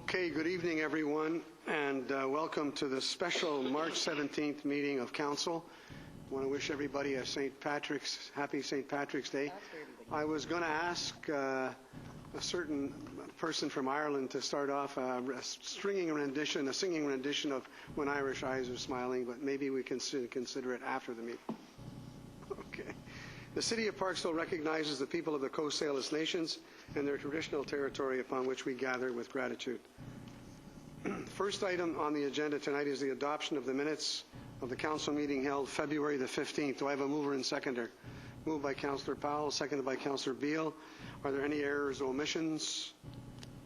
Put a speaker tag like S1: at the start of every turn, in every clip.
S1: Okay, good evening everyone, and welcome to the special March 17th meeting of Council. I want to wish everybody a happy St. Patrick's Day. I was going to ask a certain person from Ireland to start off a singing rendition of When Irish Eyes Are Smiling, but maybe we can consider it after the meeting. Okay. The City of Parksville recognizes the people of the Coast Salish Nations and their traditional territory upon which we gather with gratitude. First item on the agenda tonight is the adoption of the minutes of the Council meeting held February the 15th. Do I have a mover and seconder? Moved by Councillor Powell, seconded by Councillor Beale. Are there any errors or omissions?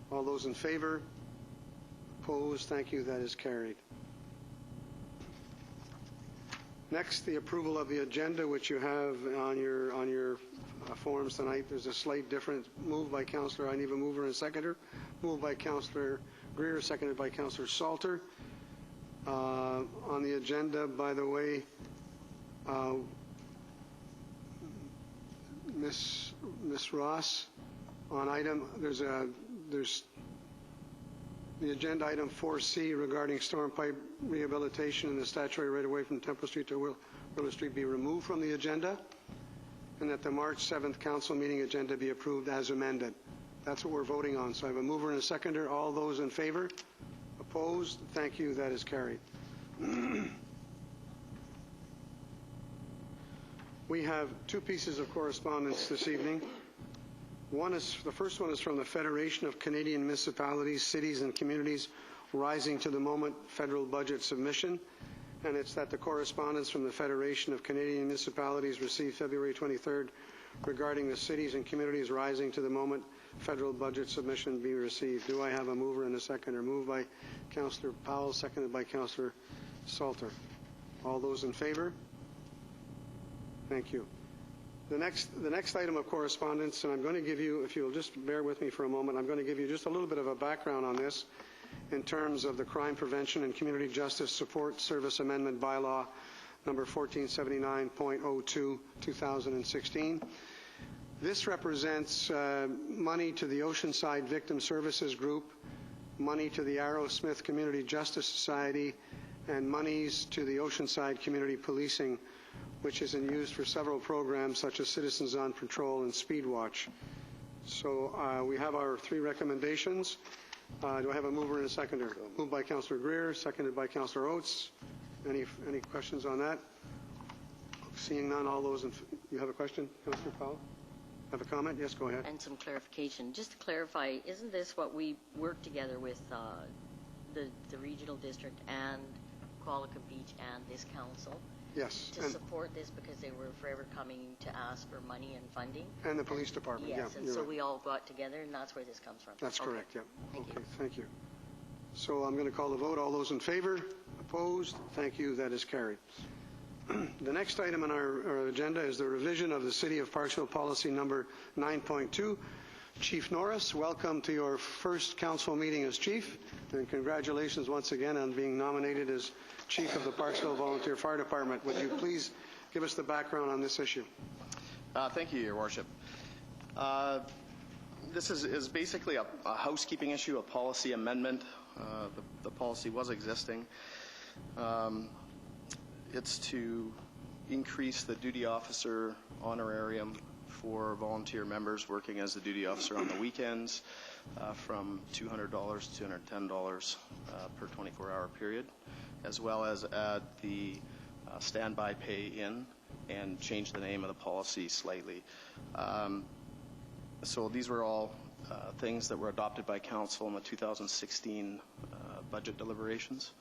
S1: All those in favor? Opposed? Thank you. That is carried. Next, the approval of the agenda, which you have on your forms tonight. There's a slight difference. Moved by Councillor, I need a mover and a seconder. Moved by Councillor Greer, seconded by Councillor Salter. On the agenda, by the way, Miss Ross, on item there's the agenda item 4C regarding storm pipe rehabilitation and the statutory right away from Temple Street to Willow Street be removed from the agenda, and that the March 7th Council meeting agenda be approved as amended. That's what we're voting on. So I have a mover and a seconder. All those in favor? Opposed? Thank you. That is carried. We have two pieces of correspondence this evening. The first one is from the Federation of Canadian Municipalities, Cities and Communities Rising to the Moment Federal Budget Submission, and it's that the correspondence from the Federation of Canadian Municipalities received February 23rd regarding the cities and communities rising to the moment federal budget submission be received. Do I have a mover and a seconder? Moved by Councillor Powell, seconded by Councillor Salter. All those in favor? Thank you. The next item of correspondence, and I'm going to give you, if you'll just bear with me for a moment, I'm going to give you just a little bit of a background on this in terms of the Crime Prevention and Community Justice Support Service Amendment Bylaw number 1479.02, 2016. This represents money to the Oceanside Victim Services Group, money to the Arrowsmith Community Justice Society, and monies to the Oceanside Community Policing, which is used for several programs such as Citizens on Patrol and Speed Watch. So we have our three recommendations. Do I have a mover and a seconder? Moved by Councillor Greer, seconded by Councillor Oates. Any questions on that? Seeing none, all those you have a question, Councillor Powell? Have a comment? Yes, go ahead. And
S2: some clarification. Just to clarify, isn't this what we work together with the regional district and Qualicum Beach and this council?
S1: Yes.
S2: To support this because they were forever coming to ask for money and funding?
S1: And the police department,
S2: yes,
S1: yeah.
S2: And so right. We all got together, and that's where this comes from.
S1: That's
S2: okay.
S1: Correct, yeah.
S2: Thank you.
S1: Thank you. So I'm going to call the vote. All those in favor? Opposed? Thank you. That is carried. The next item on our agenda is the revision of the City of Parksville Policy number 9.2. Chief Norris, welcome to your first council meeting as chief, and congratulations once again on being nominated as chief of the Parksville Volunteer Fire Department. Would you please give us the background on this issue?
S3: Thank you, Your Worship. This is basically a housekeeping issue, a policy amendment. The policy was existing. It's to increase the duty officer honorarium for volunteer members working as a duty officer on the weekends from $200 to $210 per 24-hour period, as well as add the standby pay in and change the name of the policy slightly. So these were all things that were adopted by Council in the 2016 budget deliberations,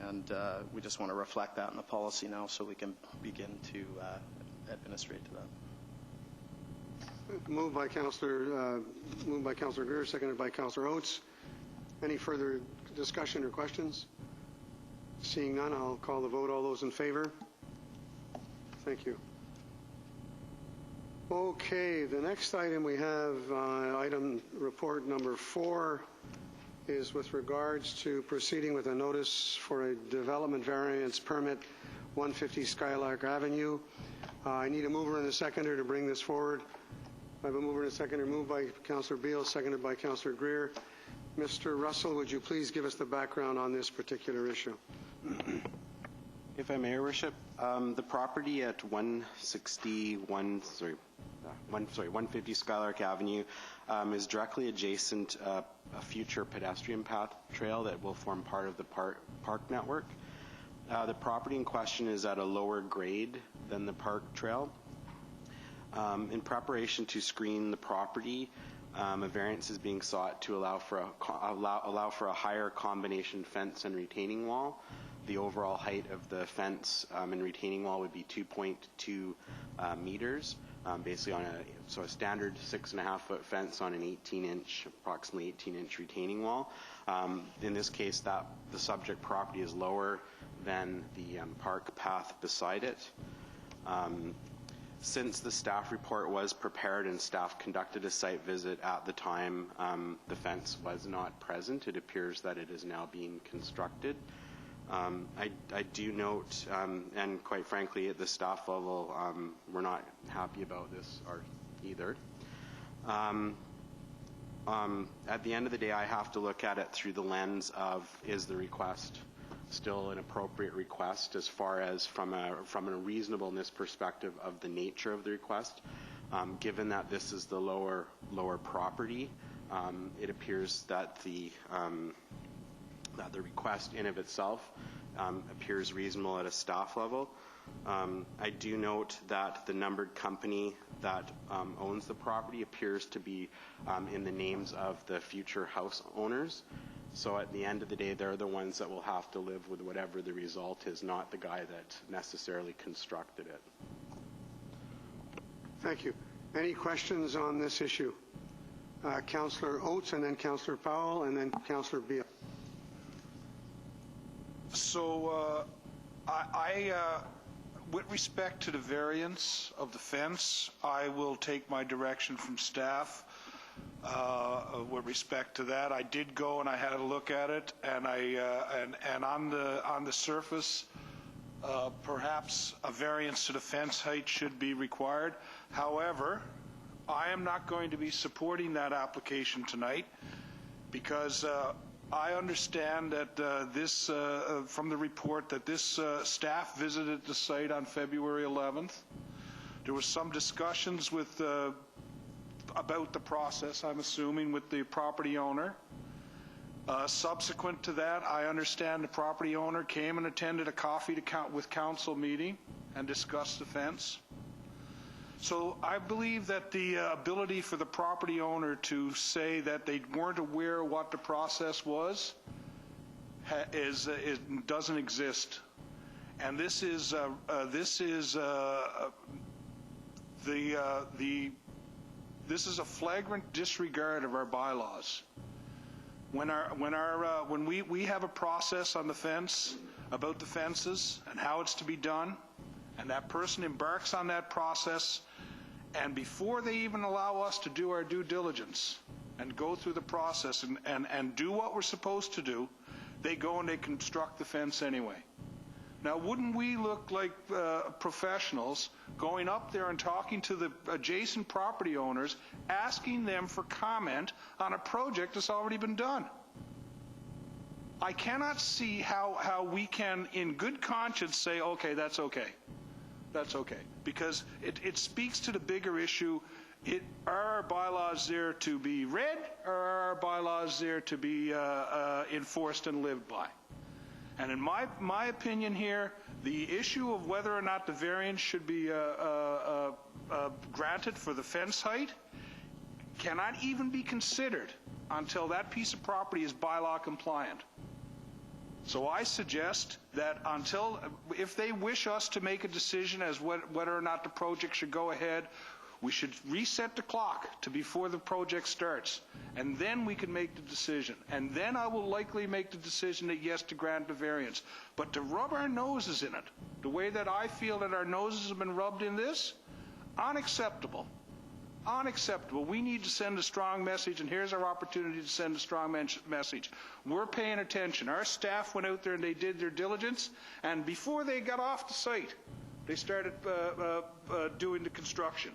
S3: and we just want to reflect that in the policy now so we can begin to administrate to that.
S1: Moved by Councillor Greer, seconded by Councillor Oates. Any further discussion or questions? Seeing none, I'll call the vote. All those in favor? Thank you. Okay, the next item we have, item report number 4, is with regards to proceeding with a notice for a development variance permit 150 Skylark Avenue. I need a mover and a seconder to bring this forward. I have a mover and a seconder. Moved by Councillor Beale, seconded by Councillor Greer. Mr. Russell, would you please give us the background on this particular issue?
S4: If I may, Your Worship, the property at 150 Skylark Avenue is directly adjacent a future pedestrian path trail that will form part of the park network. The property in question is at a lower grade than the park trail. In preparation to screen the property, a variance is being sought to allow for a higher combination fence and retaining wall. The overall height of the fence and retaining wall would be 2.2 meters, basically on a standard 6.5-foot fence on an approximately 18-inch retaining wall. In this case, the subject property is lower than the park path beside it. Since the staff report was prepared and staff conducted a site visit at the time the fence was not present, it appears that it is now being constructed. I do note, and quite frankly, at the staff level, we're not happy about this either. At the end of the day, I have to look at it through the lens of, is the request still an appropriate request as far as from a reasonableness perspective of the nature of the request. Given that this is the lower property, it appears that the request in of itself appears reasonable at a staff level. I do note that the numbered company that owns the property appears to be in the names of the future house owners. So at the end of the day, they're the ones that will have to live with whatever the result is, not the guy that necessarily constructed it.
S1: Thank you. Any questions on this issue? Councillor Oates, and then Councillor Powell, and then Councillor Beale.
S5: So with respect to the variance of the fence, I will take my direction from staff. With respect to that, I did go and I had a look at it, and and on the surface, perhaps a variance to the fence height should be required. However, I am not going to be supporting that application tonight because I understand that from the report that this staff visited the site on February 11th. There was some discussions with about the process, I'm assuming, with the property owner. Subsequent to that, I understand the property owner came and attended a coffee with council meeting and discussed the fence. So I believe that the ability for the property owner to say that they weren't aware what the process was doesn't exist, and this is a flagrant disregard of our bylaws. When we have a process on the fence about the fences and how it's to be done, and that person embarks on that process, and before they even allow us to do our due diligence and go through the process and do what we're supposed to do, they go and they construct the fence anyway. Now, wouldn't we look like professionals going up there and talking to the adjacent property owners, asking them for comment on a project that's already been done? I cannot see how we can, in good conscience, say, okay, that's okay. That's okay. Because it speaks to the bigger issue. Are our bylaws there to be read, or are our bylaws there to be enforced and lived by? And in my opinion here, the issue of whether or not the variance should be granted for the fence height cannot even be considered until that piece of property is bylaw compliant. So I suggest that if they wish us to make a decision as whether or not the project should go ahead, we should reset the clock to before the project starts, and then we can make the decision. And then I will likely make the decision that yes, to grant the variance. But to rub our noses in it, the way that I feel that our noses have been rubbed in this, unacceptable. Unacceptable. We need to send a strong message, and here's our opportunity to send a strong message. We're paying attention. Our staff went out there and they did their diligence, and before they got off the site, they started doing the construction.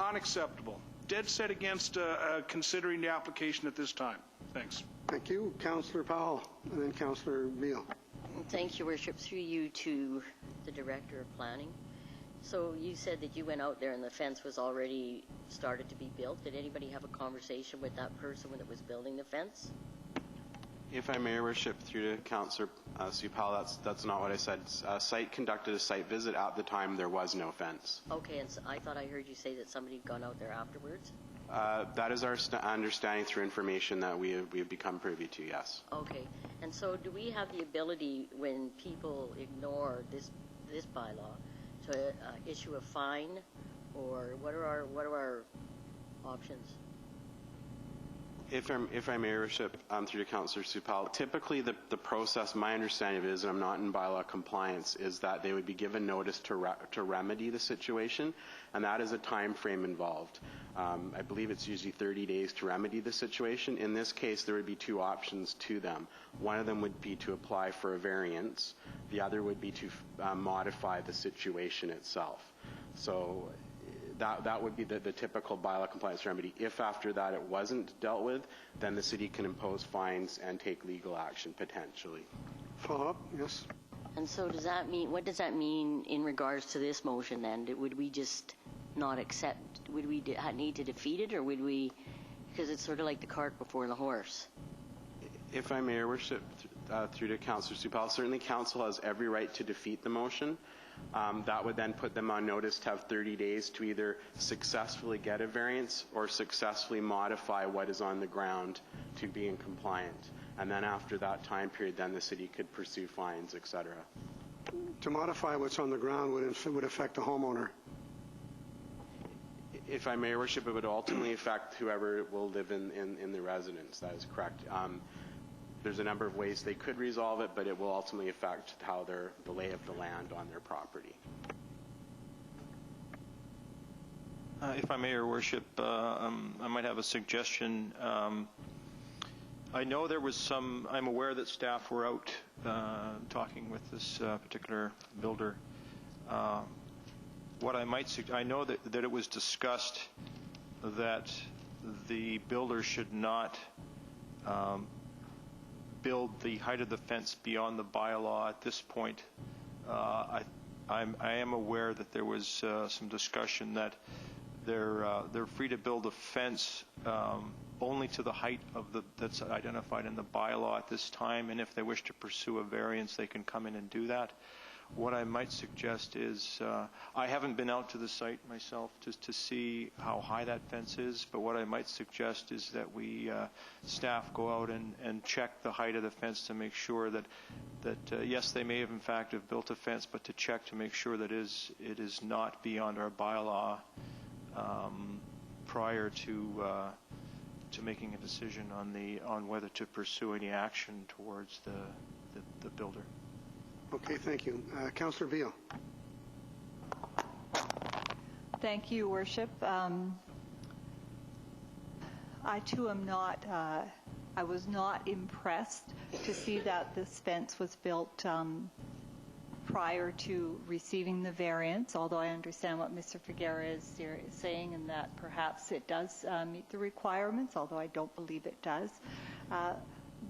S5: Unacceptable. Dead set against considering the application at this time. Thanks.
S1: Thank you. Councillor Powell, and then Councillor Beal.
S2: Thank you, Worship. Through you to the Director of Planning. So you said that you went out there and the fence was already started to be built. Did anybody have a conversation with that person when it was building the fence?
S4: If I may, Your Worship, through to Councillor Sue Powell, that's not what I said. Site conducted a site visit. At the time, there was no fence.
S2: Okay, and so I thought I heard you say that somebody had gone out there afterwards.
S4: That is our understanding through information that we have become privy to, yes.
S2: Okay, and so do we have the ability, when people ignore this bylaw, to issue a fine, or what are our options?
S4: If I may, Your Worship, through to Councillor Sue Powell, typically the process, my understanding of it is, and I'm not in bylaw compliance, is that they would be given notice to remedy the situation, and that is a time frame involved. I believe it's usually 30 days to remedy the situation. In this case, there would be two options to them. One of them would be to apply for a variance. The other would be to modify the situation itself. So that would be the typical bylaw compliance remedy. If after that it wasn't dealt with, then the city can impose fines and take legal action potentially.
S1: Follow up? Yes.
S2: And so does that mean, what does that mean in regards to this motion then? Would we just not accept, would we need to defeat it, or would we, because it's sort of like the cart before the horse?
S4: If I may, Your Worship, through to Councillor Sue Powell, certainly Council has every right to defeat the motion. That would then put them on notice to have 30 days to either successfully get a variance or successfully modify what is on the ground to be in compliant. And then after that time period, then the city could pursue fines, etc.
S1: To modify what's on the ground would affect the homeowner.
S4: If I may, Your Worship, it would ultimately affect whoever will live in the residence. That is correct. There's a number of ways they could resolve it, but it will ultimately affect how the lay of the land on their property.
S6: If I may, Your Worship, I might have a suggestion. I know there was some, I'm aware that staff were out talking with this particular builder. What I might suggest, I know that it was discussed that the builder should not build the height of the fence beyond the bylaw at this point. I am aware that there was some discussion that they're free to build a fence only to the height of that's identified in the bylaw at this time, and if they wish to pursue a variance, they can come in and do that. What I might suggest is, I haven't been out to the site myself to see how high that fence is, but what I might suggest is that we, staff, go out and check the height of the fence to make sure that yes, they may have in fact have built a fence, but to check to make sure that it is not beyond our bylaw prior to making a decision on whether to pursue any action towards the builder.
S1: Okay, thank you. Councillor Beal.
S7: Thank you, Worship. I too am not, I was not impressed to see that this fence was built prior to receiving the variance, although I understand what Mr. Figuera is saying, and that perhaps it does meet the requirements, although I don't believe it does.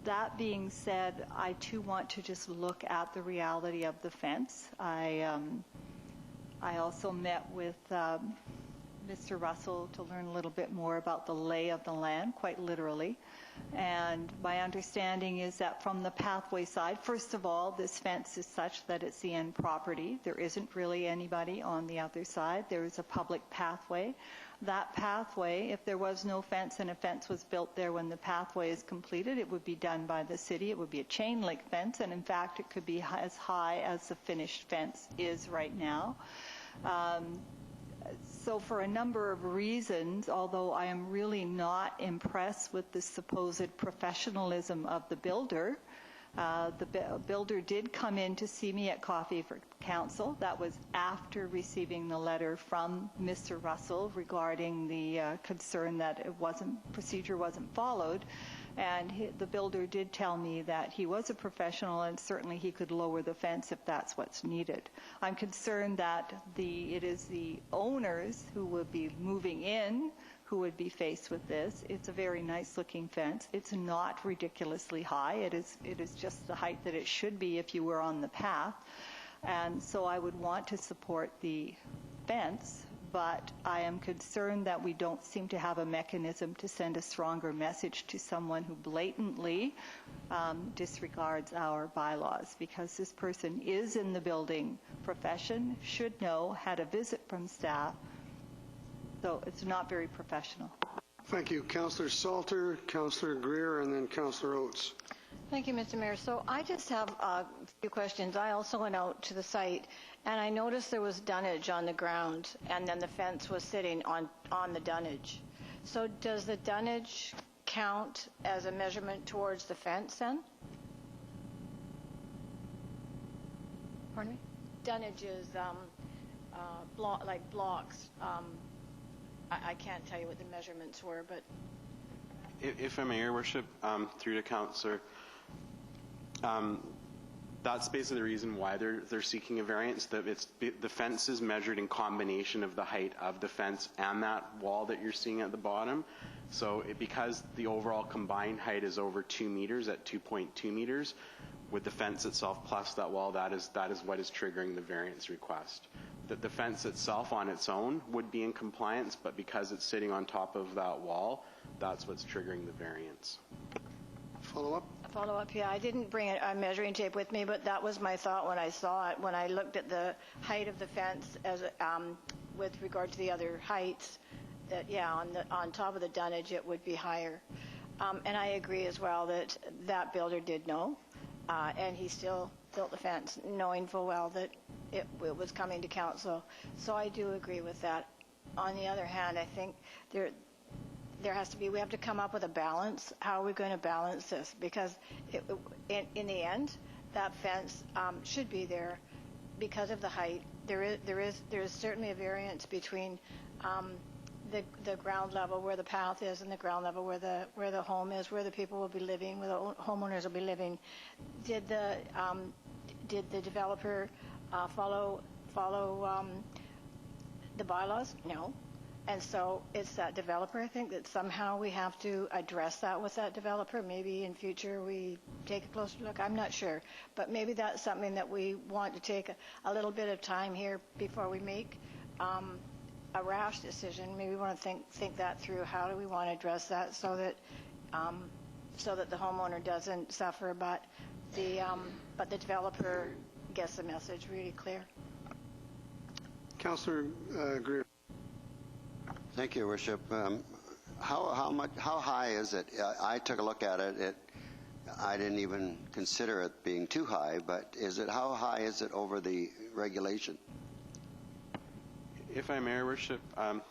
S7: That being said, I too want to just look at the reality of the fence. I also met with Mr. Russell to learn a little bit more about the lay of the land, quite literally. And my understanding is that from the pathway side, first of all, this fence is such that it's the end property. There isn't really anybody on the other side. There is a public pathway. That pathway, if there was no fence and a fence was built there when the pathway is completed, it would be done by the city. It would be a chain link fence, and in fact, it could be as high as the finished fence is right now. So for a number of reasons, although I am really not impressed with the supposed professionalism of the builder, the builder did come in to see me at Coffee for Council. That was after receiving the letter from Mr. Russell regarding the concern that procedure wasn't followed. And the builder did tell me that he was a professional and certainly he could lower the fence if that's what's needed. I'm concerned that it is the owners who will be moving in who would be faced with this. It's a very nice-looking fence. It's not ridiculously high. It is just the height that it should be if you were on the path. And so I would want to support the fence, but I am concerned that we don't seem to have a mechanism to send a stronger message to someone who blatantly disregards our bylaws, because this person is in the building profession, should know, had a visit from staff, so it's not very professional.
S1: Thank you. Councillor Salter, Councillor Greer, and then Councillor Oates.
S8: Thank you, Mr. Mayor. So I just have a few questions. I also went out to the site, and I noticed there was dunnage on the ground, and then the fence was sitting on the dunnage. So does the dunnage count as a measurement towards the fence then? Pardon me? Dunnage is like blocks. I can't tell you what the measurements were, but...
S4: If I may, Your Worship, through to Councillor, that's basically the reason why they're seeking a variance. The fence is measured in combination of the height of the fence and that wall that you're seeing at the bottom. So because the overall combined height is over 2 meters at 2.2 meters, with the fence itself plus that wall, that is what is triggering the variance request. The fence itself on its own would be in compliance, but because it's sitting on top of that wall, that's what's triggering the variance.
S1: Follow up?
S8: Follow up, yeah. I didn't bring a measuring tape with me, but that was my thought when I saw it, when I looked at the height of the fence as with regard to the other heights, that, yeah, on top of the dunnage, it would be higher. And I agree as well that that builder did know, and he still built the fence, knowing full well that it was coming to council. So I do agree with that. On the other hand, I think there has to be, we have to come up with a balance. How are we going to balance this? Because in the end, that fence should be there because of the height. There is certainly a variance between the ground level where the path is and the ground level where the home is, where the people will be living, where the homeowners will be living. Did the developer follow the bylaws? No. And so it's that developer, I think, that somehow we have to address that with that developer. Maybe in future we take a closer look. I'm not sure. But maybe that's something that we want to take a little bit of time here before we make a rash decision. Maybe we want to think that through. How do we want to address that so that the homeowner doesn't suffer, but the developer gets the message really clear.
S1: Councillor Greer.
S9: Thank you, Your Worship. How high is it? I took a look at it. I didn't even consider it being too high, but how high is it over the regulation?
S4: If I may, Your Worship,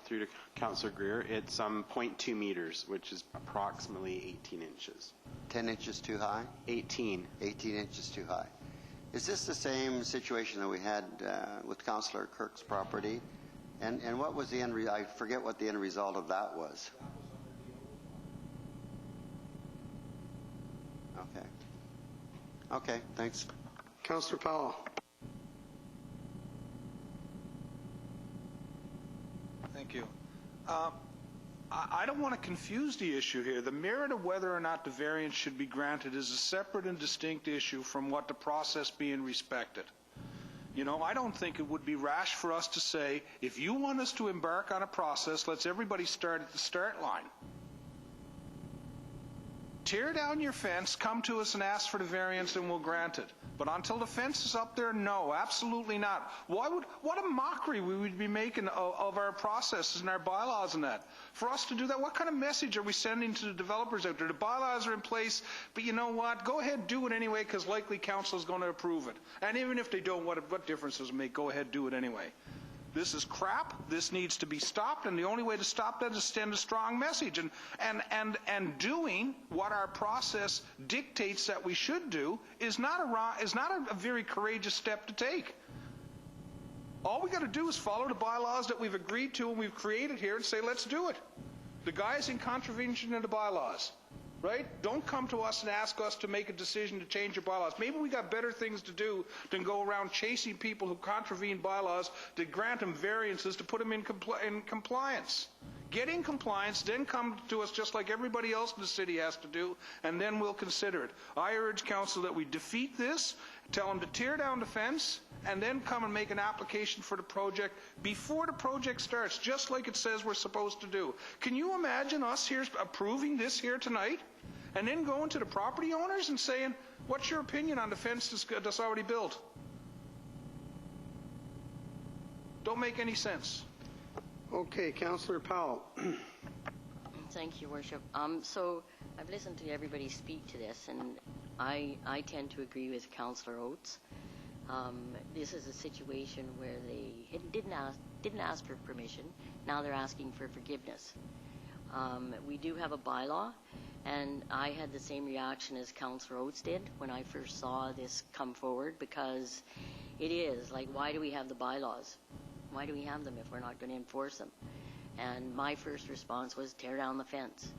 S4: through to Councillor Greer, it's 0.2 meters, which is approximately 18 inches.
S9: 10 inches too high?
S4: 18.
S9: 18 inches too high. Is this the same situation that we had with Councillor Kirk's property? And what was the end result? I forget what the end result of that was. Okay. Okay, thanks.
S1: Councillor Powell.
S5: Thank you. I don't want to confuse the issue here. The merit of whether or not the variance should be granted is a separate and distinct issue from what the process being respected. You know, I don't think it would be rash for us to say, if you want us to embark on a process, let's everybody start at the start line. Tear down your fence, come to us and ask for the variance and we'll grant it. But until the fence is up there, no, absolutely not. What a mockery we would be making of our processes and our bylaws and that. For us to do that, what kind of message are we sending to the developers out there? The bylaws are in place, but you know what? Go ahead, do it anyway, because likely council is going to approve it. And even if they don't, what difference does it make? Go ahead, do it anyway. This is crap. This needs to be stopped, and the only way to stop that is to send a strong message. And doing what our process dictates that we should do is not a very courageous step to take. All we got to do is follow the bylaws that we've agreed to and we've created here and say, let's do it. The guy's in contravention of the bylaws. Right? Don't come to us and ask us to make a decision to change your bylaws. Maybe we got better things to do than go around chasing people who contravene bylaws to grant them variances to put them in compliance. get in compliance, then come to us just like everybody else in the city has to do, and then we'll consider it. I urge council that we defeat this, tell them to tear down the fence, and then come and make an application for the project before the project starts, just like it says we're supposed to do. Can you imagine us here approving this here tonight, and then going to the property owners and saying, what's your opinion on the fence that's already built? Don't make any sense.
S1: Okay, Councillor Powell.
S2: Thank you, Worship. So I've listened to everybody speak to this, and I tend to agree with Councillor Oates. This is a situation where they didn't ask for permission. Now they're asking for forgiveness. We do have a bylaw, and I had the same reaction as Councillor Oates did when I first saw this come forward, because it is like, why do we have the bylaws? Why do we have them if we're not going to enforce them? And my first response was tear down the fence.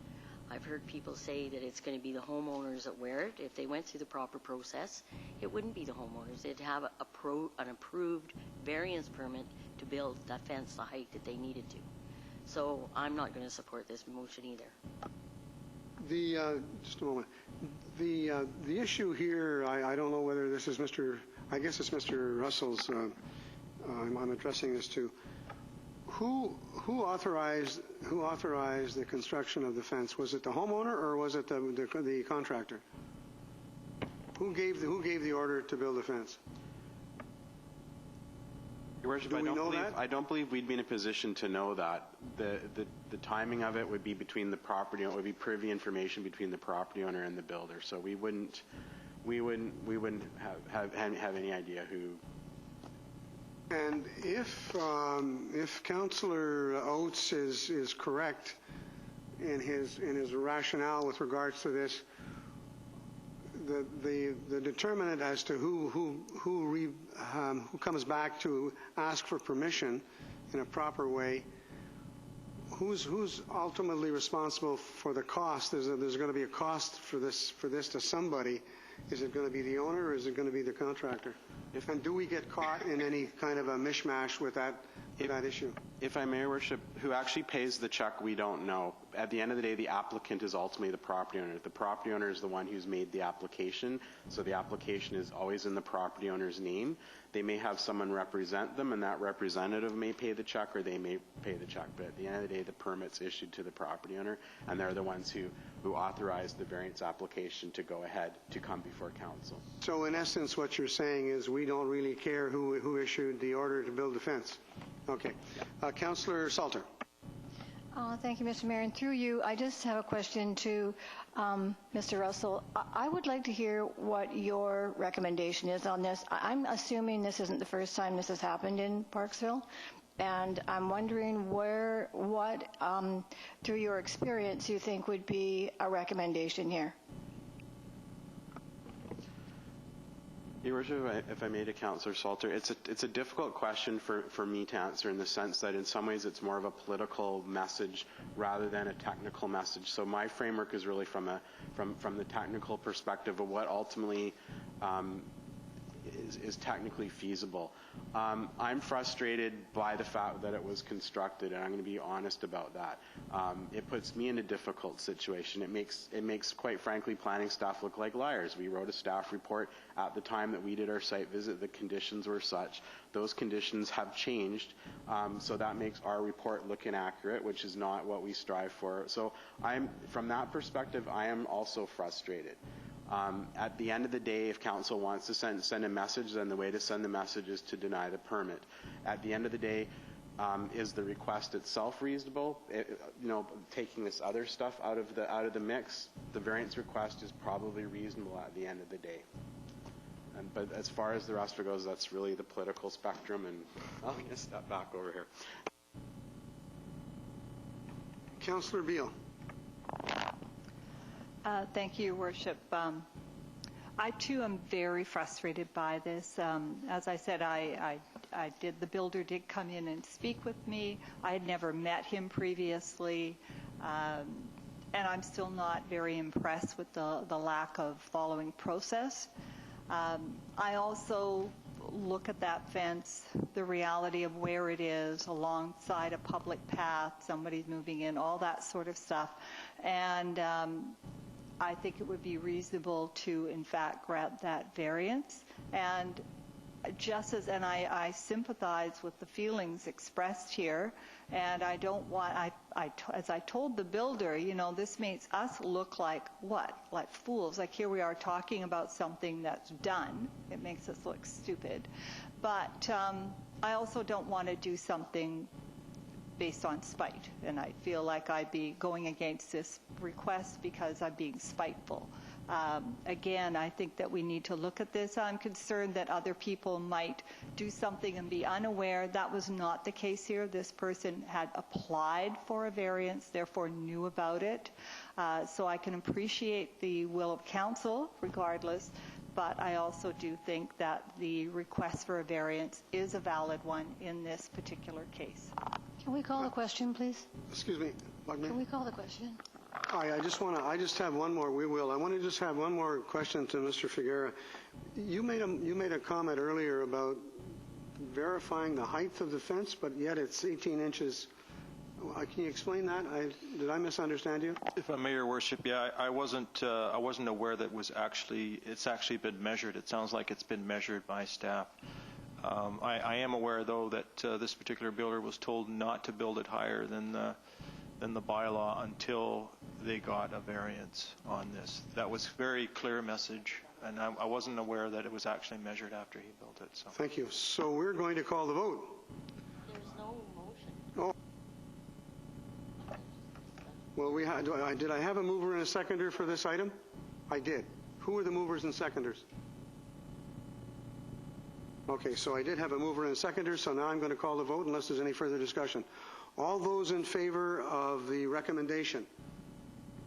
S2: I've heard people say that it's going to be the homeowners that wear it. If they went through the proper process, it wouldn't be the homeowners. They'd have an approved variance permit to build that fence the height that they needed to. So I'm not going to support this motion either.
S1: Just a moment. The issue here, I don't know whether this is I guess it's Mr. Russell's, I'm addressing this to. Who authorized the construction of the fence? Was it the homeowner or was it the contractor? Who gave the order to build the fence?
S4: Your Worship,
S1: Do we know that?
S4: I don't believe we'd be in a position to know that. The timing of it would be between the property. It would be privy information between the property owner and the builder. So we wouldn't have any idea who.
S1: And if Councillor Oates is correct in his rationale with regards to this, the determinant as to who comes back to ask for permission in a proper way, who's ultimately responsible for the cost? There's going to be a cost for this to somebody. Is it going to be the owner or is it going to be the contractor? And do we get caught in any kind of a mishmash with that issue?
S4: If I may, Your Worship, who actually pays the check, we don't know. At the end of the day, the applicant is ultimately the property owner. The property owner is the one who's made the application, so the application is always in the property owner's name. They may have someone represent them, and that representative may pay the check, or they may pay the check. But at the end of the day, the permit's issued to the property owner, and they're the ones who authorize the variance application to go ahead to come before council.
S1: So in essence, what you're saying is we don't really care who issued the order to build the fence. Okay. Councillor Salter.
S8: Thank you, Mr. Mayor. And through you, I just have a question to Mr. Russell. I would like to hear what your recommendation is on this. I'm assuming this isn't the first time this has happened in Parksville, and I'm wondering what, through your experience, you think would be a recommendation here.
S4: Your Worship, if I may, to Councillor Salter, it's a difficult question for me to answer, in the sense that in some ways it's more of a political message rather than a technical message. So my framework is really from the technical perspective of what ultimately is technically feasible. I'm frustrated by the fact that it was constructed, and I'm going to be honest about that. It puts me in a difficult situation. It makes, quite frankly, planning staff look like liars. We wrote a staff report at the time that we did our site visit. The conditions were such. Those conditions have changed, so that makes our report look inaccurate, which is not what we strive for. So from that perspective, I am also frustrated. At the end of the day, if council wants to send a message, then the way to send the message is to deny the permit. At the end of the day, is the request itself reasonable? Taking this other stuff out of the mix, the variance request is probably reasonable at the end of the day. But as far as the rest of it goes, that's really the political spectrum, and I'm going to step back over here.
S1: Councillor Beale.
S7: Thank you, Your Worship. I, too, am very frustrated by this. As I said, the builder did come in and speak with me. I had never met him previously, and I'm still not very impressed with the lack of following process. I also look at that fence, the reality of where it is, alongside a public path, somebody's moving in, all that sort of stuff. And I think it would be reasonable to, in fact, grant that variance. And I sympathize with the feelings expressed here, and I don't want, as I told the builder, you know, this makes us look like what? Like fools. Like here we are talking about something that's done. It makes us look stupid. But I also don't want to do something based on spite, and I feel like I'd be going against this request because I'm being spiteful. Again, I think that we need to look at this. I'm concerned that other people might do something and be unaware. That was not the case here. This person had applied for a variance, therefore knew about it. So I can appreciate the will of council regardless, but I also do think that the request for a variance is a valid one in this particular case.
S10: Can we call the question, please?
S1: Excuse me.
S10: Can we call the question?
S1: I just have one more. I want to just have one more question to Mr. Figuera. You made a comment earlier about verifying the height of the fence, but yet it's 18 inches. Can you explain that? Did I misunderstand you?
S6: If I may, Your Worship, yeah, I wasn't aware that it's actually been measured. It sounds like it's been measured by staff. I am aware, though, that this particular builder was told not to build it higher than the bylaw until they got a variance on this. That was very clear message, and I wasn't aware that it was actually measured after he built it. So.
S1: Thank you. So we're going to call the vote.
S2: There's no motion.
S1: Oh. Well, did I have a mover and a seconder for this item? I did. Who were the movers and seconders? Okay, so I did have a mover and a seconder, so now I'm going to call the vote unless there's any further discussion. All those in favor of the recommendation?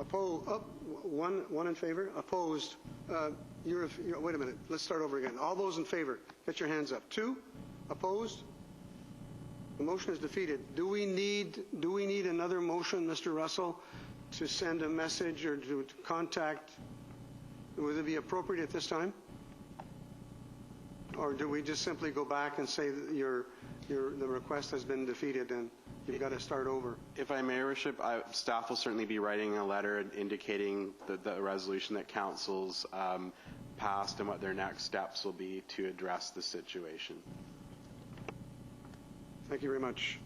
S1: One in favor? Opposed? Wait a minute. Let's start over again. All those in favor, get your hands up. 2? Opposed? The motion is defeated. Do we need another motion, Mr. Russell, to send a message or to contact? Would it be appropriate at this time? Or do we just simply go back and say that the request has been defeated and you've got to start over?
S4: If I may, Your Worship, staff will certainly be writing a letter indicating the resolution that council's passed and what their next steps will be to address the situation.
S1: Thank you very much.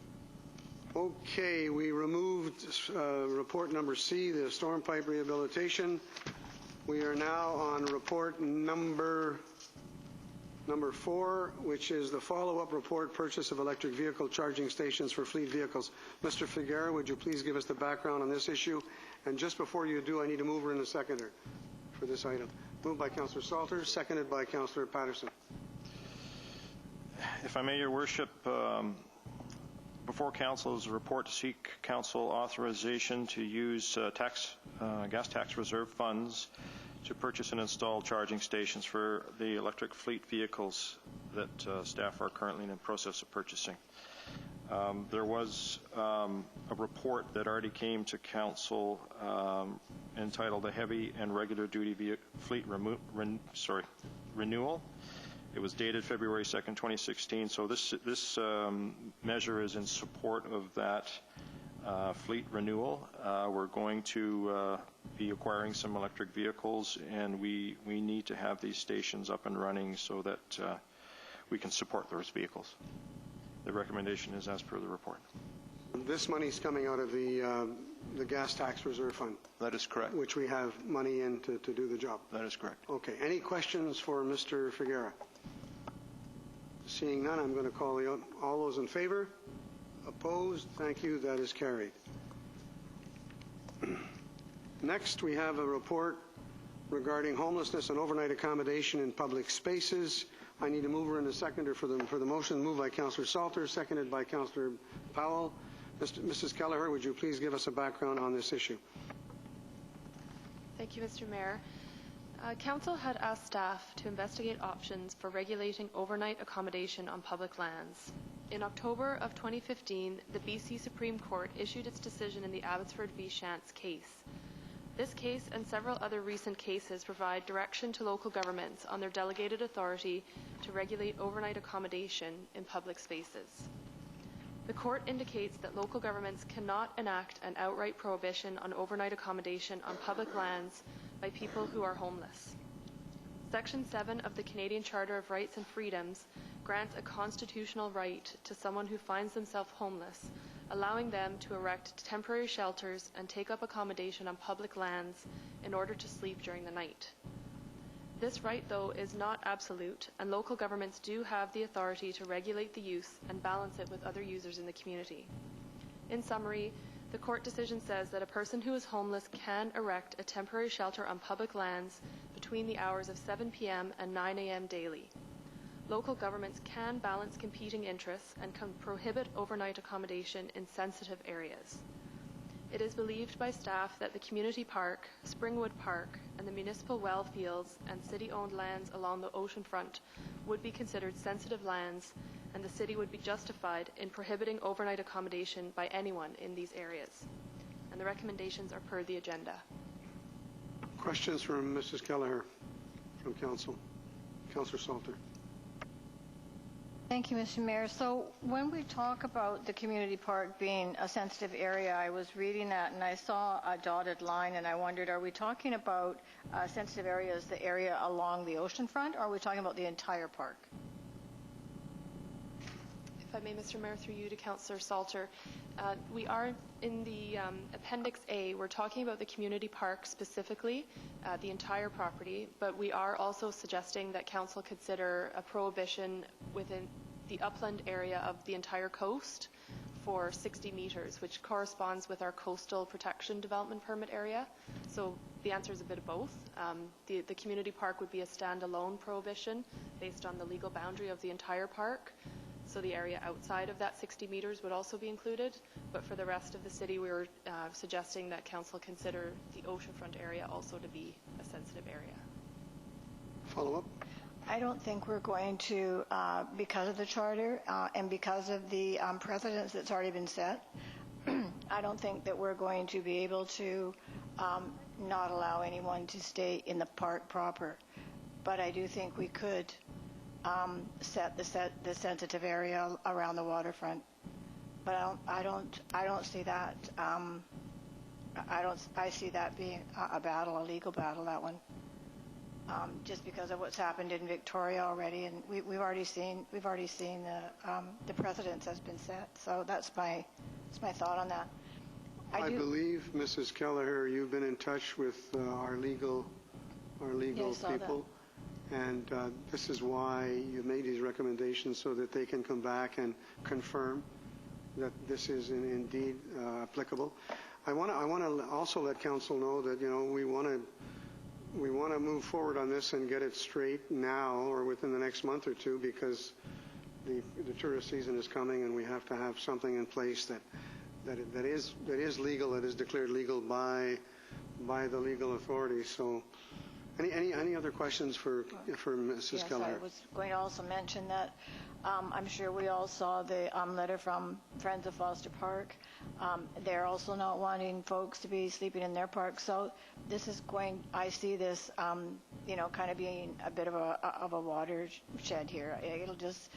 S1: Okay, we removed report number C, the storm pipe rehabilitation. We are now on report number 4, which is the follow-up report, purchase of electric vehicle charging stations for fleet vehicles. Mr. Figuera, would you please give us the background on this issue? And just before you do, I need a mover and a seconder for this item. Moved by Councillor Salter, seconded by Councillor Patterson.
S6: If I may, Your Worship, before council is a report to seek council authorization to use gas tax reserve funds to purchase and install charging stations for the electric fleet vehicles that staff are currently in the process of purchasing. There was a report that already came to council entitled "The Heavy and Regular Duty Fleet Renewal." It was dated February 2nd, 2016. So this measure is in support of that fleet renewal. We're going to be acquiring some electric vehicles, and we need to have these stations up and running so that we can support those vehicles. The recommendation is as per the report.
S1: This money is coming out of the gas tax reserve fund.
S6: That is correct.
S1: Which we have money in to do the job.
S6: That is correct.
S1: Okay. Any questions for Mr. Figuera? Seeing none, I'm going to call all those in favor. Opposed? Thank you. That is carried. Next, we have a report regarding homelessness and overnight accommodation in public spaces. I need a mover and a seconder for the motion. Moved by Councillor Salter, seconded by Councillor Powell. Mrs. Kelleher, would you please give us a background on this issue?
S11: Thank you, Mr. Mayor. Council had asked staff to investigate options for regulating overnight accommodation on public lands. In October of 2015, the BC Supreme Court issued its decision in the Abbotsford v. Shantz case. This case and several other recent cases provide direction to local governments on their delegated authority to regulate overnight accommodation in public spaces. The court indicates that local governments cannot enact an outright prohibition on overnight accommodation on public lands by people who are homeless. Section 7 of the Canadian Charter of Rights and Freedoms grants a constitutional right to someone who finds themselves homeless, allowing them to erect temporary shelters and take up accommodation on public lands in order to sleep during the night. This right, though, is not absolute, and local governments do have the authority to regulate the use and balance it with other users in the community. In summary, the court decision says that a person who is homeless can erect a temporary shelter on public lands between the hours of 7 p.m. and 9 a.m. daily. Local governments can balance competing interests and can prohibit overnight accommodation in sensitive areas. It is believed by staff that the community park, Springwood Park, and the municipal well fields and city-owned lands along the ocean front would be considered sensitive lands, and the city would be justified in prohibiting overnight accommodation by anyone in these areas. And the recommendations are per the agenda.
S1: Questions from Mrs. Kelleher from Council. Councillor Salter.
S8: Thank you, Mr. Mayor. So when we talk about the community park being a sensitive area, I was reading that and I saw a dotted line and I wondered, are we talking about sensitive areas, the area along the ocean front, or are we talking about the entire park?
S11: If I may, Mr. Mayor, through you to Councillor Salter, we are in the Appendix A, we're talking about the community park specifically, the entire property, but we are also suggesting that Council consider a prohibition within the upland area of the entire coast for 60 meters, which corresponds with our coastal protection development permit area. So the answer is a bit of both. The community park would be a standalone prohibition based on the legal boundary of the entire park. So the area outside of that 60 meters would also be included. But for the rest of the city, we were suggesting that Council consider the oceanfront area also to be a sensitive area.
S1: Follow up?
S8: I don't think we're going to, because of the charter and because of the precedence that's already been set, I don't think that we're going to be able to not allow anyone to stay in the park proper. But I do think we could set the sensitive area around the waterfront. But I don't see that. I see that being a battle, a legal battle. That one, just because of what's happened in Victoria already, and we've already seen the precedence has been set. So that's my thought on that.
S1: I believe, Mrs. Kelleher, you've been in touch with our legal people. And this is why you made these recommendations, so that they can come back and confirm that this is indeed applicable. I want to also let Council know that we want to move forward on this and get it straight now or within the next month or two, because the tourist season is coming and we have to have something in place that is legal, that is declared legal by the legal authorities. So. Any other questions for Mrs. Kelleher?
S8: Yes, I was going to also mention that I'm sure we all saw the letter from Friends of Foster Park. They're also not wanting folks to be sleeping in their park. So this is I see this, kind of being a bit of a watershed here. It'll just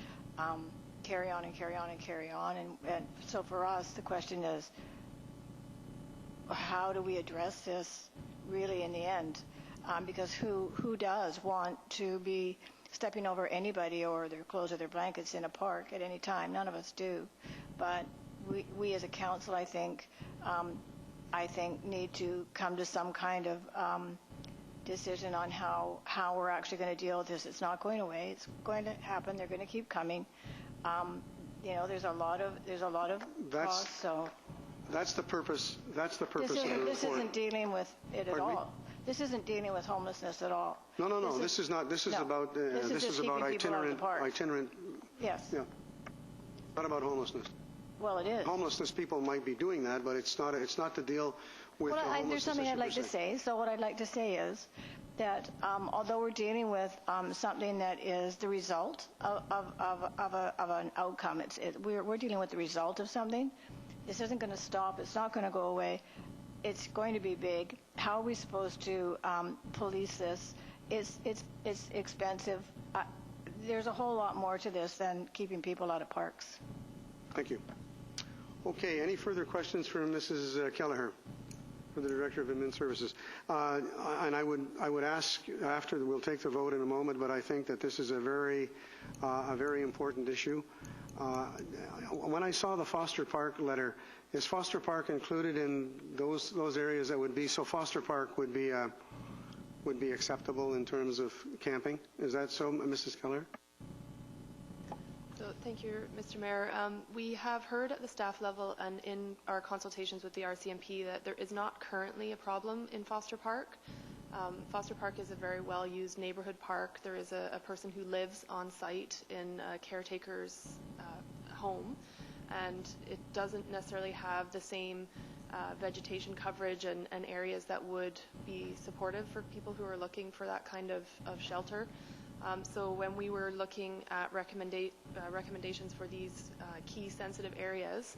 S8: carry on and carry on and carry on. And so for us, the question is, how do we address this really in the end? Because who does want to be stepping over anybody or their clothes or their blankets in a park at any time? None of us do. But we as a council, I think, need to come to some kind of decision on how we're actually going to deal with this. It's not going away. It's going to happen. They're going to keep coming. There's a lot of costs. So
S1: that's the purpose. That's the purpose of the report.
S8: This isn't dealing with it at all. This isn't dealing with homelessness at all.
S1: No. This is not. This is about. This is about itinerant.
S8: Yes.
S1: Yeah. Not about homelessness.
S8: Well, it is.
S1: Homelessness people might be doing that, but it's not. It's not to deal with.
S8: Well, there's something I'd like to say. So what I'd like to say is that although we're dealing with something that is the result of an outcome, we're dealing with the result of something. This isn't going to stop. It's not going to go away. it's going to be big. How are we supposed to police this? It's expensive. There's a whole lot more to this than keeping people out of parks.
S1: Thank you. Okay, any further questions for Mrs. Kelleher, for the Director of Admin Services? And I would ask after, we'll take the vote in a moment, but I think that this is a very important issue. When I saw the Foster Park letter, is Foster Park included in those areas that would be, so Foster Park would be acceptable in terms of camping? Is that so, Mrs. Keller?
S11: So, thank you, Mr. Mayor. We have heard at the staff level and in our consultations with the RCMP that there is not currently a problem in Foster Park. Foster Park is a very well-used neighborhood park. There is a person who lives on site in a caretaker's home, and it doesn't necessarily have the same vegetation coverage and areas that would be supportive for people who are looking for that kind of shelter. So when we were looking at recommendations for these key sensitive areas,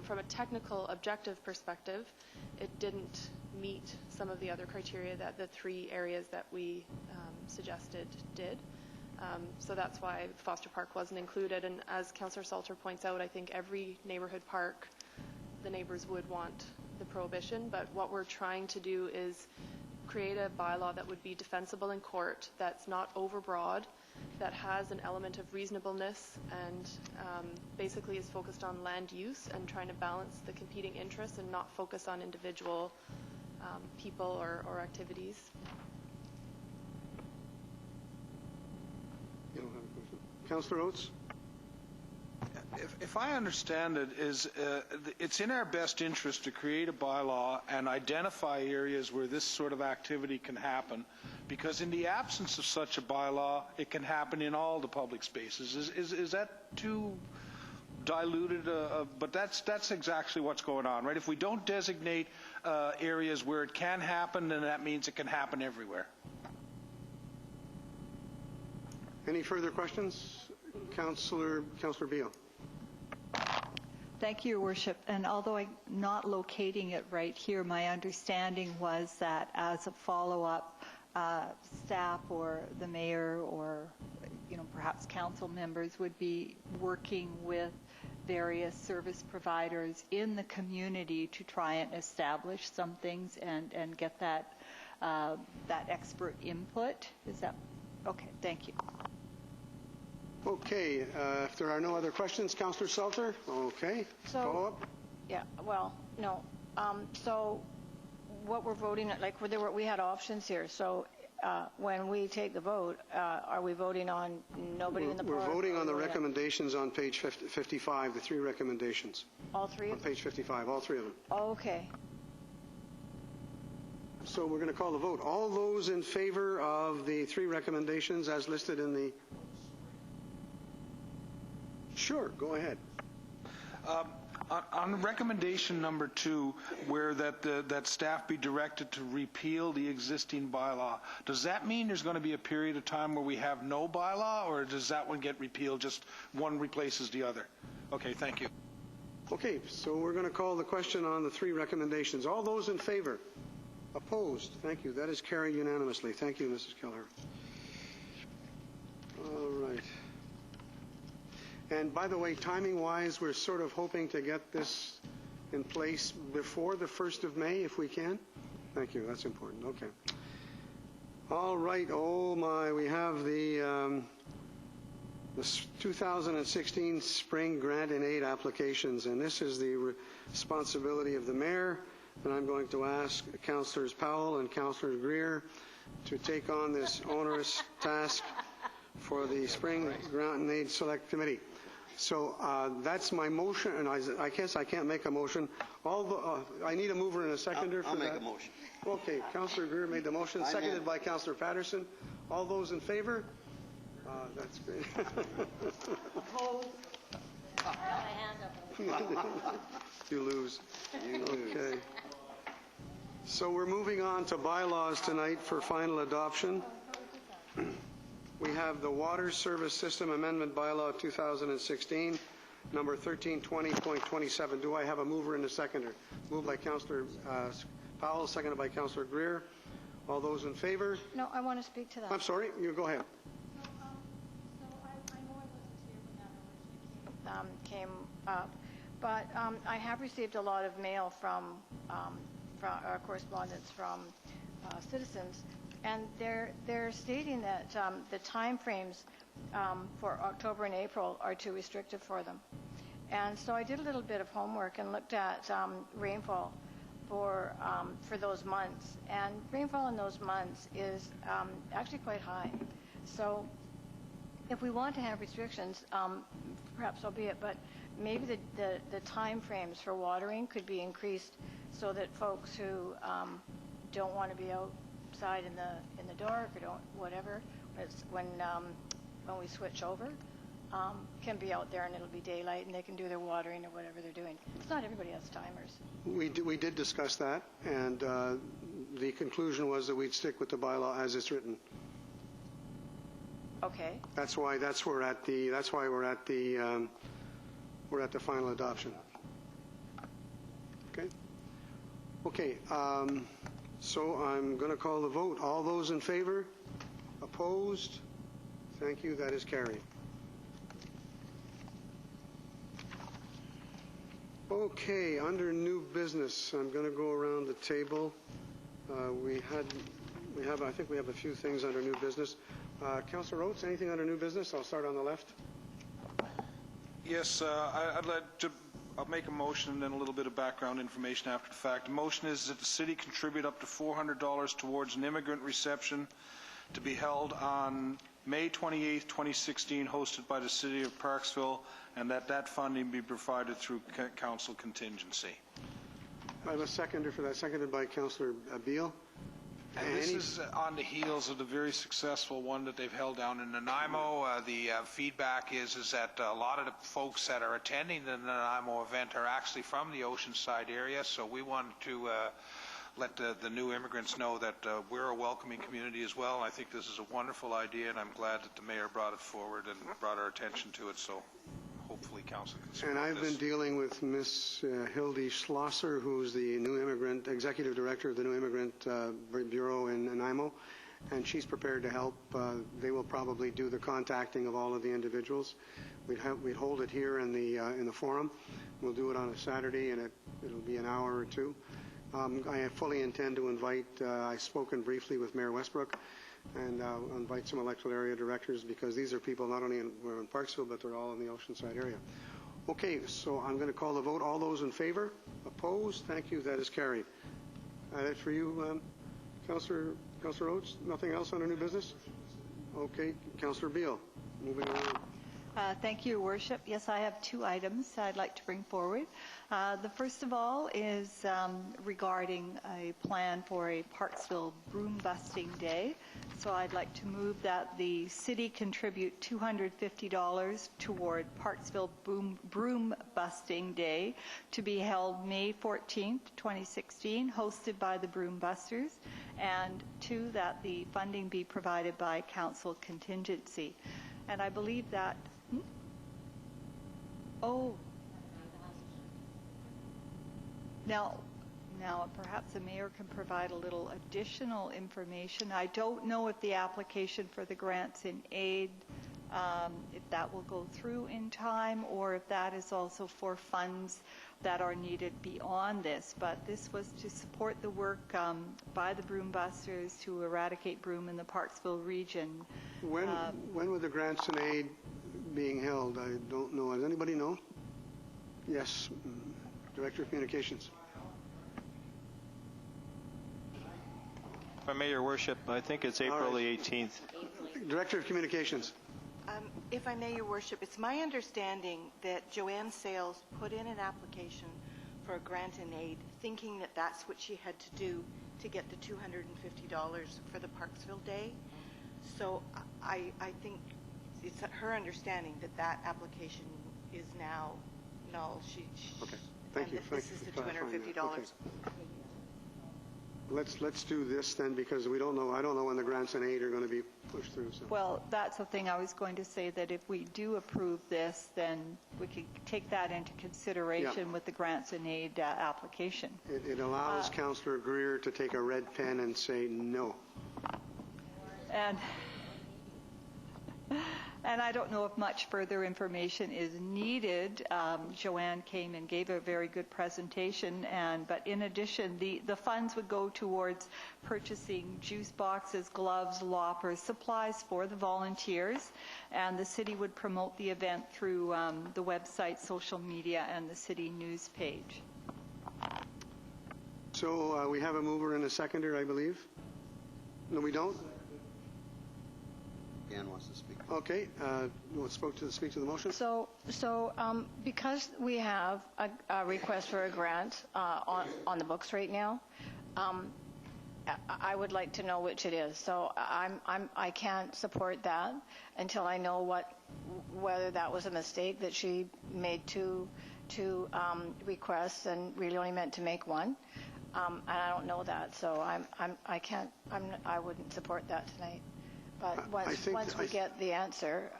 S11: from a technical objective perspective, it didn't meet some of the other criteria that the 3 areas that we suggested did. So that's why Foster Park wasn't included. And as Councillor Salter points out, I think every neighborhood park, the neighbors would want the prohibition. But what we're trying to do is create a bylaw that would be defensible in court, that's not overbroad, that has an element of reasonableness, and basically is focused on land use and trying to balance the competing interests and not focus on individual people or activities.
S1: You don't have a question. Councillor Oates?
S5: If I understand it, it's in our best interest to create a bylaw and identify areas where this sort of activity can happen, because in the absence of such a bylaw, it can happen in all the public spaces. Is that too diluted? But that's exactly what's going on, right? If we don't designate areas where it can happen, then that means it can happen everywhere.
S1: Any further questions? Councillor Beale.
S7: Thank you, Your Worship. And although I'm not locating it right here, my understanding was that as a follow-up, staff or the mayor or, perhaps council members would be working with various service providers in the community to try and establish some things and get that expert input. Is that okay? Thank you.
S1: Okay, if there are no other questions, Councillor Salter? Okay, follow up?
S8: Yeah, well, no. So what we're voting, like we had options here. So when we take the vote, are we voting on nobody in the park?
S1: We're voting on the recommendations on page 55, the 3 recommendations.
S8: All 3 of them?
S1: On page 55, all 3 of them.
S8: Oh, okay.
S1: So we're going to call the vote. All those in favor of the 3 recommendations as listed in the... Sure, go ahead.
S5: On recommendation number 2, where that staff be directed to repeal the existing bylaw, does that mean there's going to be a period of time where we have no bylaw, or does that one get repealed, just one replaces the other? Okay, thank you.
S1: Okay, so we're going to call the question on the 3 recommendations. All those in favor? Opposed? Thank you. That is carried unanimously. Thank you, Mrs. Keller. All right. And by the way, timing-wise, we're sort of hoping to get this in place before the 1st of May, if we can. Thank you. That's important. Okay. All right. Oh, my. We have the 2016 Spring Grant and Aid applications, and this is the responsibility of the mayor. And I'm going to ask Councillors Powell and Councillor Greer to take on this onerous task for the Spring Grant and Aid Select Committee. So that's my motion, and I guess I can't make a motion. I need a mover and a seconder for that.
S9: I'll make a motion.
S1: Okay, Councillor Greer made the motion, seconded by Councillor Patterson. All those in favor? That's great.
S2: Opposed? My hand up.
S1: You lose. Okay. So we're moving on to bylaws tonight for final adoption. We have the Water Service System Amendment Bylaw 2016, number 1320.27. Do I have a mover and a seconder? Moved by Councillor Powell, seconded by Councillor Greer. All those in favor?
S8: No, I want to speak to that.
S1: I'm sorry, you go ahead.
S8: So I know I wasn't here when that originally came up, but I have received a lot of mail from correspondence from citizens, and they're stating that the timeframes for October and April are too restrictive for them. And so I did a little bit of homework and looked at rainfall for those months, and rainfall in those months is actually quite high. So if we want to have restrictions, perhaps so be it, but maybe the time frames for watering could be increased so that folks who don't want to be outside in the dark or don't whatever, when we switch over, can be out there and it'll be daylight and they can do their watering or whatever they're doing. It's not everybody has timers.
S1: We did discuss that, and the conclusion was that we'd stick with the bylaw as it's written.
S8: Okay.
S1: That's why we're at the final adoption. Okay. Okay. So I'm going to call the vote. All those in favor? Opposed? Thank you. That is carried. Okay. Under new business, I'm going to go around the table. I think we have a few things under new business. Councillor Oates, anything under new business? I'll start on the left.
S5: Yes, I'll make a motion and then a little bit of background information after the fact. The motion is that the city contribute up to $400 towards an immigrant reception to be held on May 28, 2016, hosted by the city of Parksville, and that funding be provided through council contingency.
S1: I have a seconder for that, seconded by Councillor Beale.
S5: And this is on the heels of the very successful one that they've held down in Nanaimo. The feedback is that a lot of the folks that are attending the Nanaimo event are actually from the Oceanside area, so we wanted to let the new immigrants know that we're a welcoming community as well. I think this is a wonderful idea, and I'm glad that the mayor brought it forward and brought our attention to it, so hopefully council can support
S1: this. And I've been dealing with Miss Hildy Schlosser, who's the new immigrant, executive director of the new immigrant bureau in Nanaimo, and she's prepared to help. They will probably do the contacting of all of the individuals. We'd hold it here in the forum. We'll do it on a Saturday, and it'll be an hour or two. I fully intend to invite, I've spoken briefly with Mayor Westbrook, and I'll invite some electoral area directors, because these are people not only in Parksville, but they're all in the Oceanside area. Okay, so I'm going to call the vote. All those in favor? Opposed? Thank you. That is carried. That's for you, Councillor Oates. Nothing else under new business? Okay, Councillor Beale. Moving on.
S7: Thank you, Your Worship. Yes, I have two items I'd like to bring forward. The first of all is regarding a plan for a Parksville broom busting day. So I'd like to move that the city contribute $250 toward Parksville broom busting day to be held May 14th, 2016, hosted by the Broom Busters, and two, that the funding be provided by council contingency. And I believe that Now, perhaps the mayor can provide a little additional information. I don't know if the application for the grants in aid, if that will go through in time, or if that is also for funds that are needed beyond this. But this was to support the work by the Broom Busters to eradicate broom in the Parksville region.
S1: When were the grants and aid being held? I don't know. Does anybody know? Yes, Director of Communications.
S6: If I may, Your Worship, I think it's April the 18th.
S1: Director of Communications.
S12: If I may, Your Worship, it's my understanding that Joanne Sales put in an application for a grant and aid, thinking that that's what she had to do to get the $250 for the Parksville Day. So I think it's her understanding that that application is now null.
S1: Okay, thank you.
S12: This is the $250.
S1: Okay. let's do this then, because we don't know, I don't know when the grants and aid are going to be pushed through. So.
S7: Well, that's the thing I was going to say, that if we do approve this, then we could take that into consideration with the grants and aid application.
S1: It allows Councillor Greer to take a red pen and say no.
S7: And I don't know if much further information is needed. Joanne came and gave a very good presentation, but in addition, the funds would go towards purchasing juice boxes, gloves, loppers, supplies for the volunteers, and the city would promote the event through the website, social media, and the city news page.
S1: So we have a mover and a seconder, I believe. No, we don't?
S9: Dan wants to speak.
S1: Okay, we'll speak to the motion.
S8: So because we have a request for a grant on the books right now, I would like to know which it is. So I can't support that until I know whether that was a mistake, that she made two requests and really only meant to make one. And I don't know that, so I wouldn't support that tonight. But once we get the answer,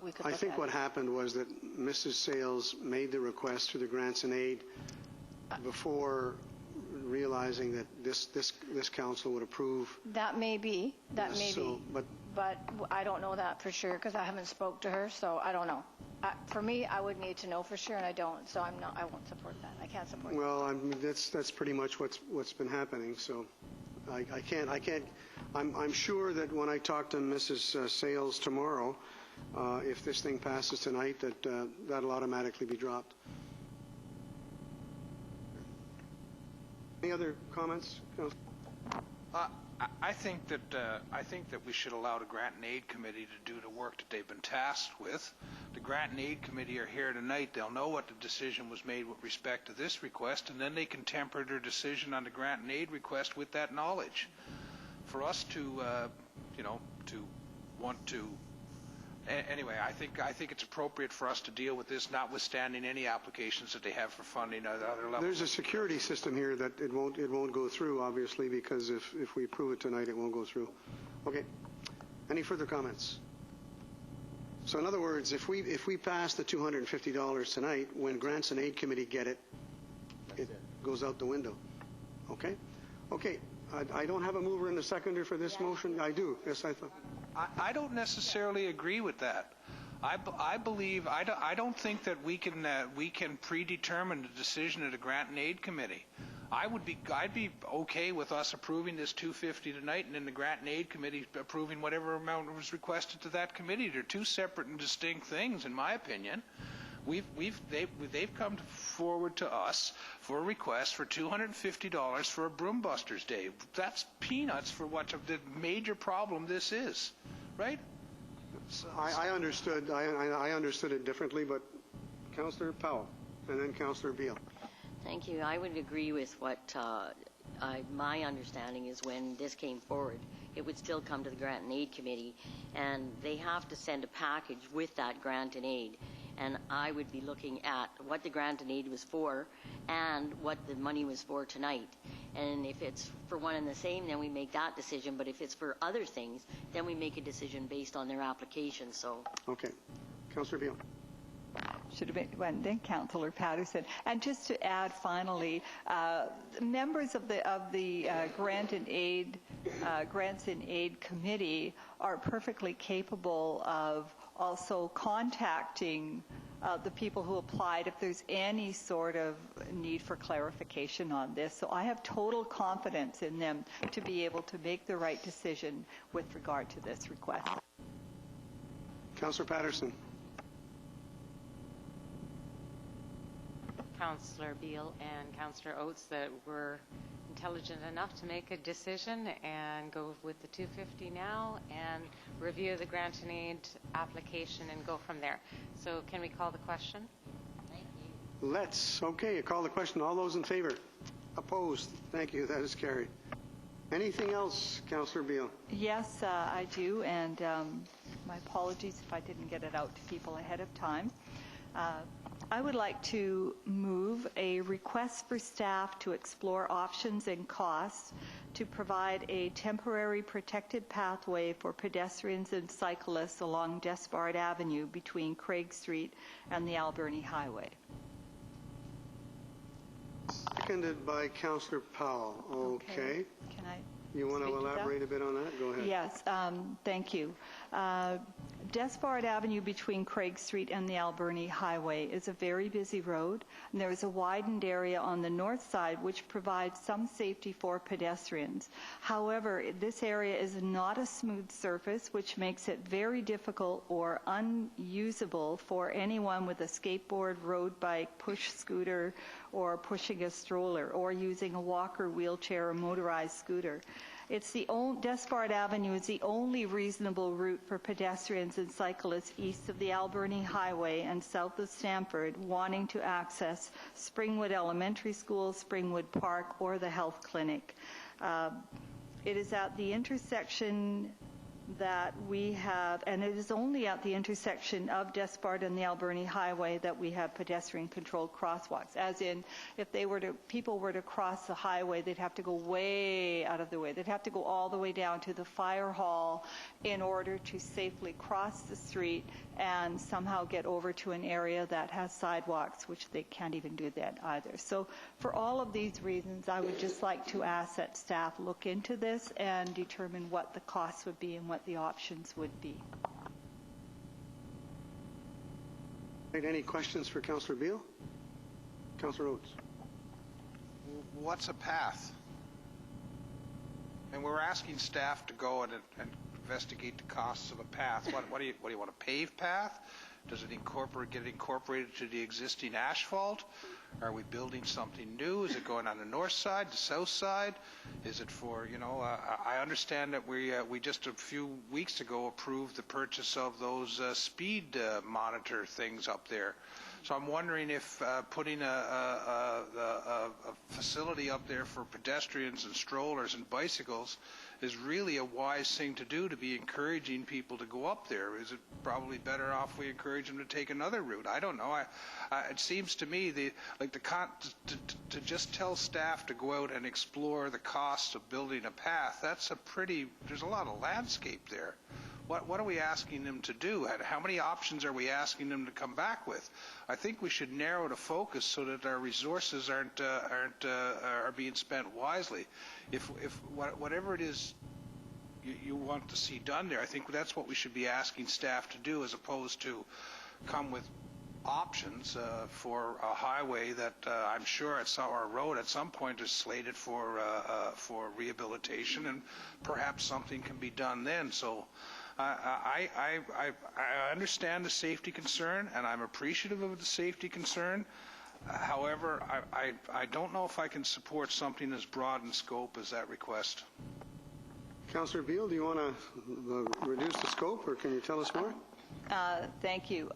S8: we could look at it.
S1: I think what happened was that Mrs. Sales made the request through the grants and aid before realizing that this council would approve.
S8: That may be. That may be.
S1: But
S8: I don't know that for sure because I haven't spoke to her, so I don't know. For me, I would need to know for sure, and I don't. So I won't support that. I can't support that.
S1: Well, that's pretty much what's been happening. So I can't. I'm sure that when I talk to Mrs. Sales tomorrow, if this thing passes tonight, that'll automatically be dropped. Any other comments?
S5: I think that we should allow the Grant and Aid Committee to do the work that they've been tasked with. The Grant and Aid Committee are here tonight. They'll know what the decision was made with respect to this request, and then they can temper their decision on the Grant and Aid request with that knowledge. For us to want to. Anyway, I think it's appropriate for us to deal with this, notwithstanding any applications that they have for funding at other levels.
S1: There's a security system here that it won't go through, obviously, because if we approve it tonight, it won't go through. Okay. Any further comments? So in other words, if we pass the $250 tonight, when Grants and Aid Committee get it, it goes out the window. Okay? Okay. I don't have a mover and a seconder for this motion. I do. Yes, I thought.
S5: I don't necessarily agree with that. I believe I don't think that we can predetermine the decision of the Grant and Aid Committee. I'd be okay with us approving this $250 tonight, and then the Grant and Aid Committee approving whatever amount was requested to that committee. They're two separate and distinct things, in my opinion. They've come forward to us for a request for $250 for a Broom Busters Day. That's peanuts for what the major problem this is, right?
S1: I understood it differently, but Councillor Powell and then Councillor Beal.
S2: Thank you. I would agree with what my understanding is. When this came forward, it would still come to the Grant and Aid Committee, and they have to send a package with that grant and aid. And I would be looking at what the grant and aid was for and what the money was for tonight. And if it's for one and the same, then we make that decision. But if it's for other things, then we make a decision based on their application. So. Okay.
S1: Councillor Beal.
S7: Should have been then Councillor Patterson. And just to add, finally, members of the Grants and Aid Committee are perfectly capable of also contacting the people who applied if there's any sort of need for clarification on this. So I have total confidence in them to be able to make the right decision with regard to this request.
S1: Councillor Patterson.
S13: Councillor Beal and Councillor Oates that were intelligent enough to make a decision and go with the $250 now and review the grant and aid application and go from there. So can we call the question?
S2: Thank you.
S1: Let's. Okay, call the question. All those in favor? Opposed? Thank you. That is carried. Anything else, Councillor Beal?
S7: Yes, I do, and my apologies if I didn't get it out to people ahead of time. I would like to move a request for staff to explore options and costs to provide a temporary protected pathway for pedestrians and cyclists along Despard Avenue between Craig Street and the Alberni Highway.
S1: Seconded by Councillor Powell. Okay.
S7: Can I
S1: You want to
S7: speak to that?
S1: elaborate a bit on that? Go ahead.
S7: Yes, thank you. Despard Avenue between Craig Street and the Alberni Highway is a very busy road, and there is a widened area on the north side which provides some safety for pedestrians. However, this area is not a smooth surface, which makes it very difficult or unusable for anyone with a skateboard, road bike, push scooter, or pushing a stroller, or using a walker, wheelchair, or motorized scooter. Despard Avenue is the only reasonable route for pedestrians and cyclists east of the Alberni Highway and south of Stamford wanting to access Springwood Elementary School, Springwood Park, or the health clinic. It is at the intersection that we have, and it is only at the intersection of Despard and the Alberni Highway that we have pedestrian-controlled crosswalks. As in, if people were to cross the highway, they'd have to go way out of the way. They'd have to go all the way down to the fire hall in order to safely cross the street and somehow get over to an area that has sidewalks, which they can't even do that either. So for all of these reasons, I would just like to ask that staff look into this and determine what the costs would be and what the options would be.
S1: Right, any questions for Councillor Beale? Councillor Oates.
S5: What's a path? And we're asking staff to go and investigate the costs of a path. What do you want, a paved path? Does it get incorporated to the existing asphalt? Are we building something new? Is it going on the north side, the south side? Is it for, I understand that we just a few weeks ago approved the purchase of those speed monitor things up there. So I'm wondering if putting a facility up there for pedestrians and strollers and bicycles is really a wise thing to do, to be encouraging people to go up there. Is it probably better off we encourage them to take another route? I don't know. It seems to me to just tell staff to go out and explore the costs of building a path, there's a lot of landscape there. What are we asking them to do? How many options are we asking them to come back with? I think we should narrow the focus so that our resources are being spent wisely. If whatever it is you want to see done there, I think that's what we should be asking staff to do, as opposed to come with options for a highway that I'm sure or a road at some point is slated for rehabilitation, and perhaps something can be done then. So I understand the safety concern, and I'm appreciative of the safety concern. However, I don't know if I can support something as broad in scope as that request.
S1: Councillor Beale, do you want to reduce the scope, or can you tell us more?
S7: Thank you.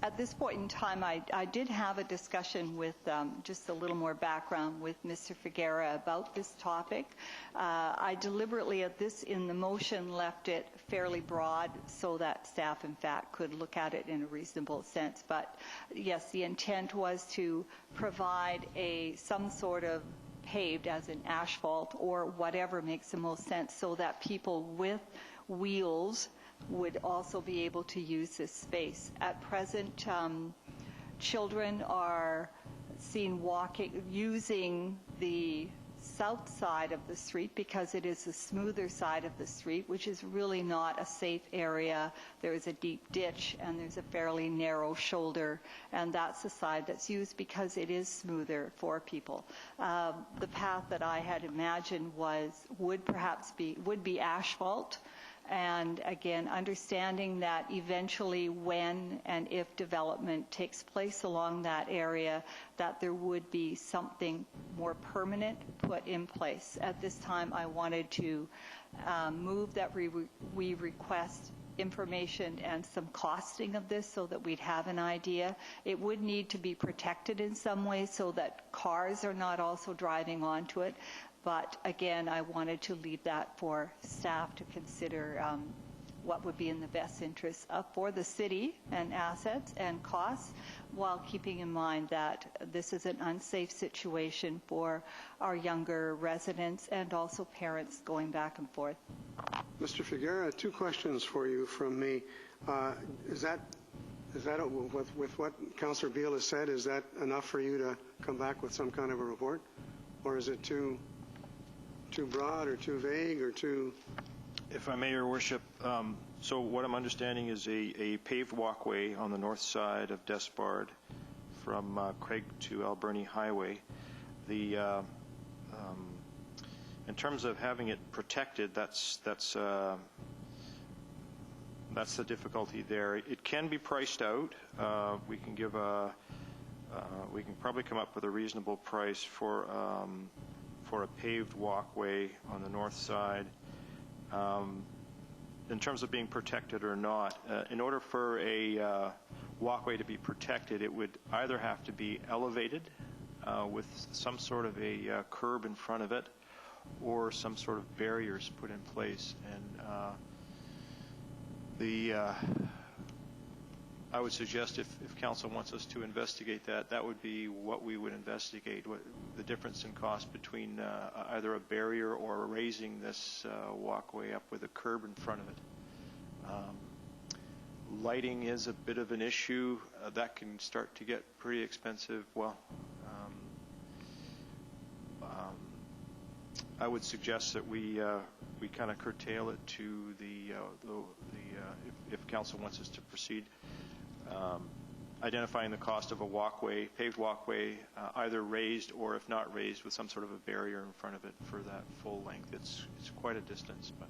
S7: At this point in time, I did have a discussion with just a little more background with Mr. Figuera about this topic. I deliberately in the motion left it fairly broad so that staff in fact could look at it in a reasonable sense. But yes, the intent was to provide some sort of paved, as in asphalt or whatever makes the most sense, so that people with wheels would also be able to use this space. At present, children are seen using the south side of the street because it is the smoother side of the street, which is really not a safe area. There is a deep ditch and there's a fairly narrow shoulder, and that's the side that's used because it is smoother for people. The path that I had imagined would be asphalt. And again, understanding that eventually when and if development takes place along that area, that there would be something more permanent put in place. At this time, I wanted to move that we request information and some costing of this so that we'd have an idea. It would need to be protected in some way so that cars are not also driving onto it. But again, I wanted to leave that for staff to consider what would be in the best interest for the city and assets and costs, while keeping in mind that this is an unsafe situation for our younger residents and also parents going back and forth.
S1: Mr. Figueroa, 2 questions for you from me. Is that with what Councillor Beal has said, is that enough for you to come back with some kind of a report? Or is it too broad or too vague or too...
S6: If I may, Your Worship, so what I'm understanding is a paved walkway on the north side of Despard from Craig to Alberni Highway. In terms of having it protected, that's the difficulty there. It can be priced out. We can probably come up with a reasonable price for a paved walkway on the north side. In terms of being protected or not, in order for a walkway to be protected, it would either have to be elevated with some sort of a curb in front of it, or some sort of barriers put in place. And I would suggest if Council wants us to investigate that, that would be what we would investigate, the difference in cost between either a barrier or raising this walkway up with a curb in front of it. Lighting is a bit of an issue. That can start to get pretty expensive. Well, I would suggest that we kind of curtail it to if Council wants us to proceed, identifying the cost of a walkway, paved walkway, either raised or, if not raised, with some sort of a barrier in front of it for that full length. It's quite a distance, but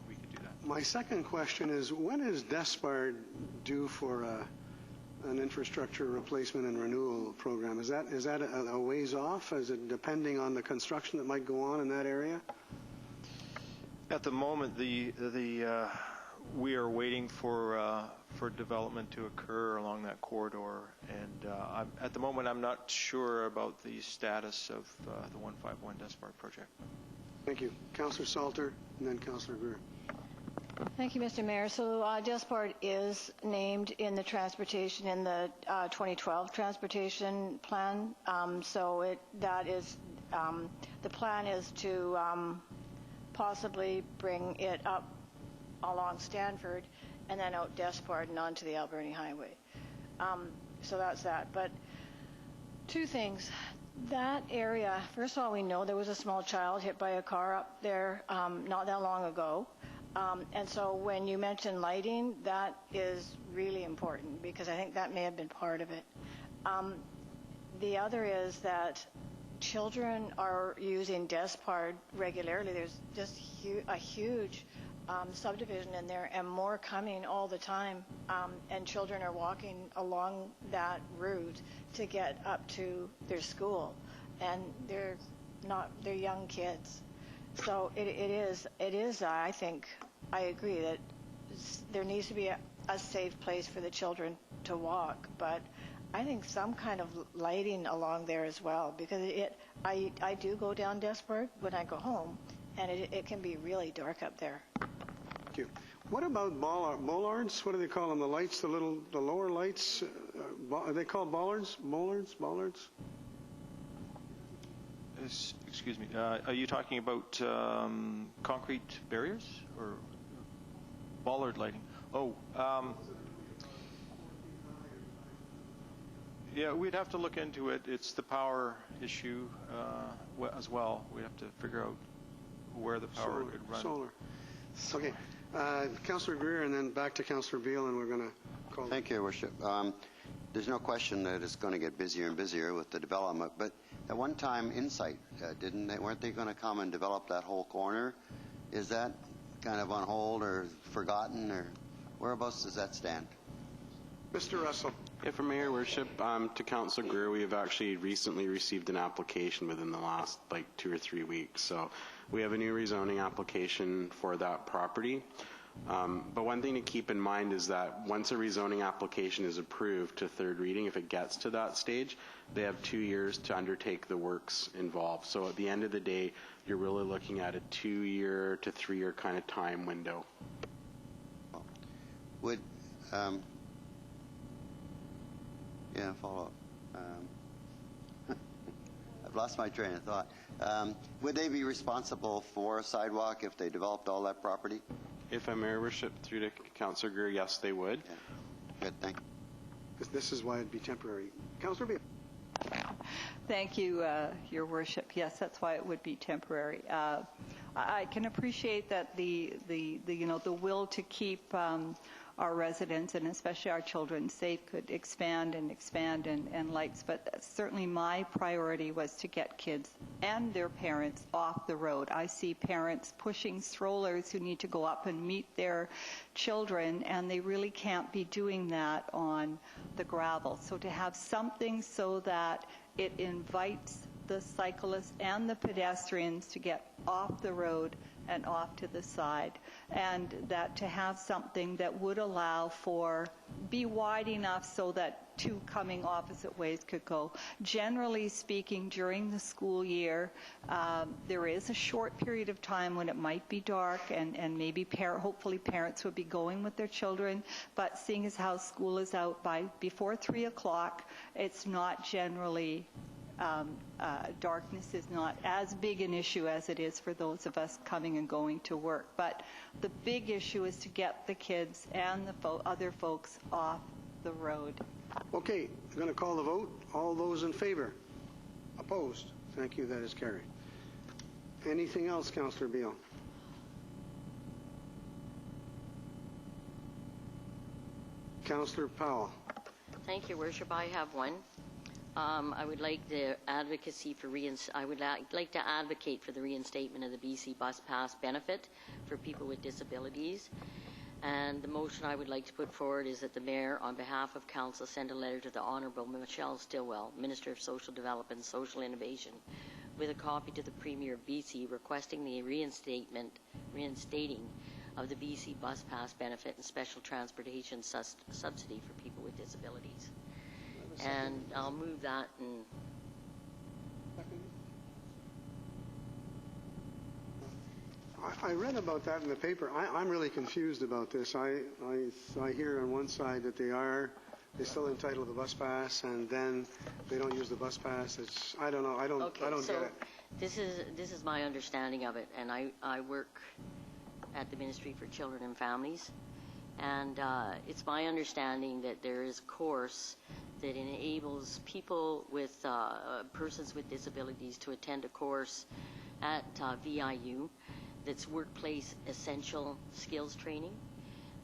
S6: we could do that.
S1: My second question is, when is Despard due for an infrastructure replacement and renewal program? Is that a ways off? Is it depending on the construction that might go on in that area?
S6: At the moment, we are waiting for development to occur along that corridor, and at the moment I'm not sure about the status of the 151 Despard project.
S1: Thank you. Councillor Salter, and then Councillor Greer.
S8: Thank you, Mr. Mayor. So Despard is named in the transportation, in the 2012 transportation plan. The plan is to possibly bring it up along Stanford and then out Despard and onto the Alberni Highway. So that's that. But 2 things. That area, first of all, we know there was a small child hit by a car up there not that long ago. And so when you mention lighting, that is really important, because I think that may have been part of it. The other is that children are using Despard regularly. There's just a huge subdivision in there, and more coming all the time. And children are walking along that route to get up to their school, and they're young kids. So it is. I think I agree that there needs to be a safe place for the children to walk, but I think some kind of lighting along there as well, because I do go down Despard when I go home, and it can be really dark up there.
S1: Thank you. What about bollards? What do they call them? The lights, the lower lights? Are they called bollards? Bollards?
S6: Excuse me. Are you talking about concrete barriers or bollard lighting? Oh, yeah, we'd have to look into it. It's the power issue as well. We'd have to figure out where the power could run.
S1: Solar. Okay. Councillor Greer, and then back to Councillor Beal, and we're going to call.
S9: Thank you, Your Worship. There's no question that it's going to get busier and busier with the development, but at one time, Insight, weren't they going to come and develop that whole corner? Is that kind of on hold or forgotten, or whereabouts does that stand?
S1: Mr. Russell.
S4: If I may, Your Worship, to Councillor Greer, we have actually recently received an application within the last 2 or 3 weeks. So we have a new rezoning application for that property. But one thing to keep in mind is that once a rezoning application is approved to third reading, if it gets to that stage, they have 2 years to undertake the works involved. So at the end of the day, you're really looking at a 2-year to 3-year kind of time window.
S9: Would, follow up. I've lost my train of thought. Would they be responsible for a sidewalk if they developed all that property?
S4: If I may, Your Worship, through to Councillor Greer, yes, they would.
S9: Yeah. Good, thank you.
S1: This is why it'd be temporary. Councillor Beale.
S7: Thank you, Your Worship. Yes, that's why it would be temporary. I can appreciate that the will to keep our residents and especially our children safe could expand and likes, but certainly my priority was to get kids and their parents off the road. I see parents pushing strollers who need to go up and meet their children, and they really can't be doing that on the gravel. So to have something so that it invites the cyclists and the pedestrians to get off the road and off to the side, and that to have something that would allow for, be wide enough so that two coming opposite ways could go. Generally speaking, during the school year, there is a short period of time when it might be dark, and maybe hopefully parents would be going with their children, but seeing as how school is out before 3 o'clock, it's not generally darkness is not as big an issue as it is for those of us coming and going to work. But the big issue is to get the kids and the other folks off the road.
S1: Okay, I'm going to call the vote. All those in favor? Opposed? Thank you, that is carried. Anything else, Councillor Beale? Councillor Powell.
S2: Thank you, Worship. I have one. I would like the advocacy for I would like to advocate for the reinstatement of the BC Bus Pass benefit for people with disabilities. And the motion I would like to put forward is that the Mayor, on behalf of Council, send a letter to the Honourable Michelle Stilwell, Minister of Social Development and Social Innovation, with a copy to the Premier of BC requesting the reinstating of the BC Bus Pass benefit and special transportation subsidy for people with disabilities. And I'll move that. And
S1: I read about that in the paper. I'm really confused about this. I hear on one side that they're still entitled to the bus pass, and then they don't use the bus pass. I don't know. I don't get it.
S2: This is my understanding of it, and I work at the Ministry for Children and Families, and it's my understanding that there is a course that enables people with persons with disabilities to attend a course at VIU that's workplace essential skills training,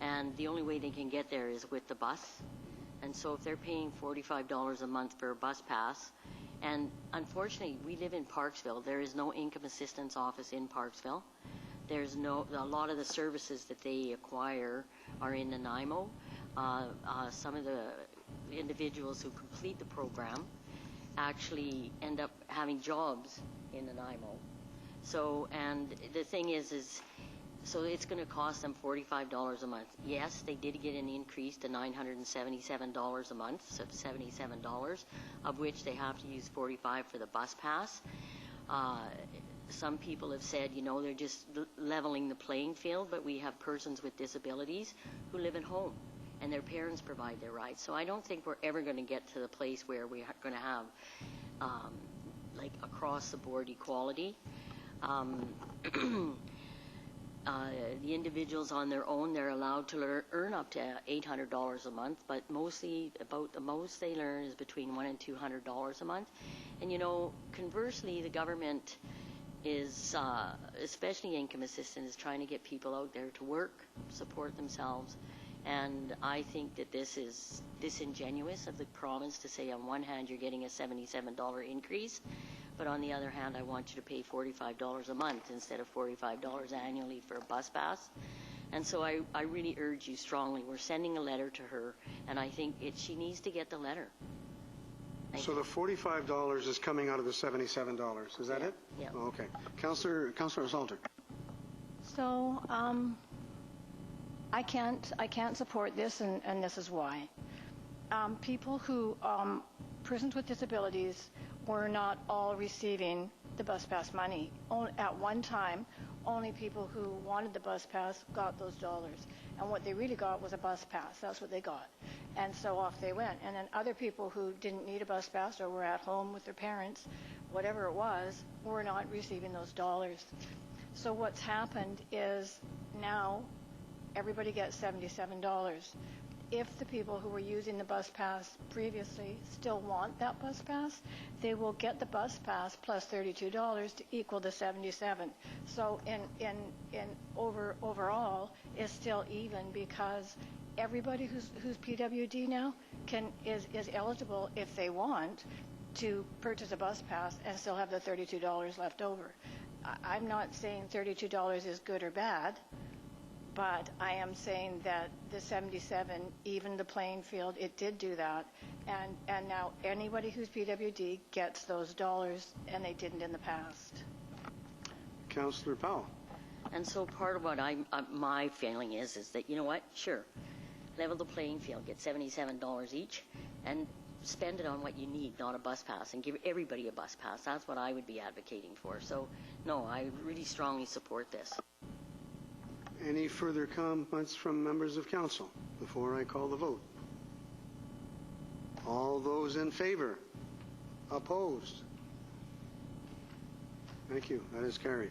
S2: and the only way they can get there is with the bus. And so if they're paying $45 a month for a bus pass, and unfortunately we live in Parksville, there is no income assistance office in Parksville. There's a lot of the services that they acquire are in Nanaimo. Some of the individuals who complete the program actually end up having jobs in Nanaimo. So, and the thing is so it's going to cost them $45 a month. Yes, they did get an increase to $977 a month, so $77, of which they have to use $45 for the bus pass. Some people have said, they're just leveling the playing field, but we have persons with disabilities who live at home, and their parents provide their rides. So I don't think we're ever going to get to the place where we're going to have like across-the-board equality. The individuals on their own, they're allowed to earn up to $800 a month, but mostly about the most they earn is between $100 and $200 a month. And conversely, the government is, especially income assistance, is trying to get people out there to work, support themselves. And I think that this is disingenuous of the province to say on one hand you're getting a $77 increase, but on the other hand I want you to pay $45 a month instead of $45 annually for a bus pass. And so I really urge you strongly, we're sending a letter to her, and I think she needs to get the letter.
S1: So the $45 is coming out of the $77, is that it?
S2: Yeah.
S1: Oh, okay. Councillor Salter.
S8: So I can't support this, and this is why. People who, persons with disabilities, were not all receiving the bus pass money. At one time, only people who wanted the bus pass got those dollars. And what they really got was a bus pass. That's what they got. And so off they went. And then other people who didn't need a bus pass or were at home with their parents, whatever it was, were not receiving those dollars. So what's happened is now everybody gets $77. If the people who were using the bus pass previously still want that bus pass, they will get the bus pass plus $32 to equal the 77. So overall is still even, because everybody who's PWD now is eligible, if they want, to purchase a bus pass and still have the $32 left over. I'm not saying $32 is good or bad, but I am saying that the 77 evened the playing field. It did do that, and now anybody who's PWD gets those dollars, and they didn't in the past.
S1: Councillor Powell.
S2: And so part of what my feeling is that, you know what, sure, level the playing field, get $77 each, and spend it on what you need, not a bus pass, and give everybody a bus pass. That's what I would be advocating for. So, no, I really strongly support this.
S1: Any further comments from members of council before I call the vote? All those in favor? Opposed? Thank you. That is carried.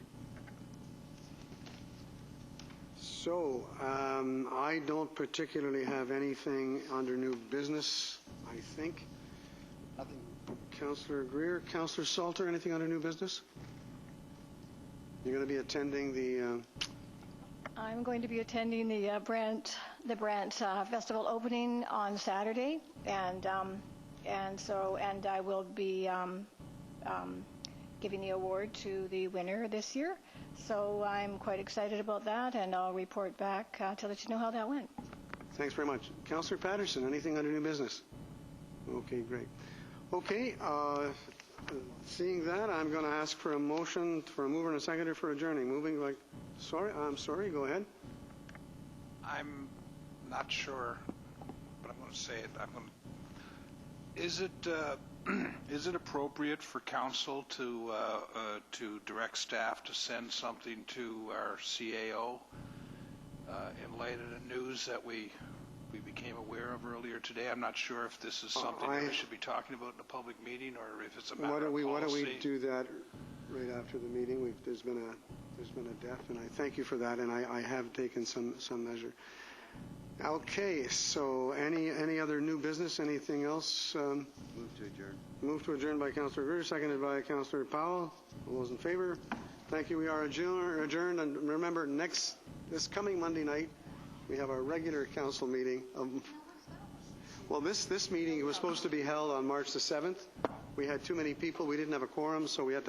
S1: So, I don't particularly have anything under new business, I think. Nothing. Councillor Greer, Councillor Salter, anything under new business? You're going to be attending the...
S8: I'm going to be attending the Brant Festival opening on Saturday, and I will be giving the award to the winner this year. So I'm quite excited about that, and I'll report back to let you know how that went.
S1: Thanks very much. Councillor Patterson, anything under new business? Okay, great. Okay, seeing that, I'm going to ask for a motion for a mover and a seconder for adjourning. I'm sorry, go ahead.
S5: I'm not sure, but I'm going to say it. Is it appropriate for council to direct staff to send something to our CAO in light of the news that we became aware of earlier today? I'm not sure if this is something that we should be talking about in a public meeting, or if it's a matter of policy.
S1: Why don't we do that right after the meeting? There's been a death, and I thank you for that, and I have taken some measure. Okay, so any other new business? Anything else?
S9: Move to adjourn.
S1: Move to adjourn by Councillor Greer, seconded by Councillor Powell. All those in favor? Thank you. We are adjourned. And remember, this coming Monday night, we have our regular council meeting. Well, this meeting was supposed to be held on March the 7th. We had too many people. We didn't have a quorum, so we had to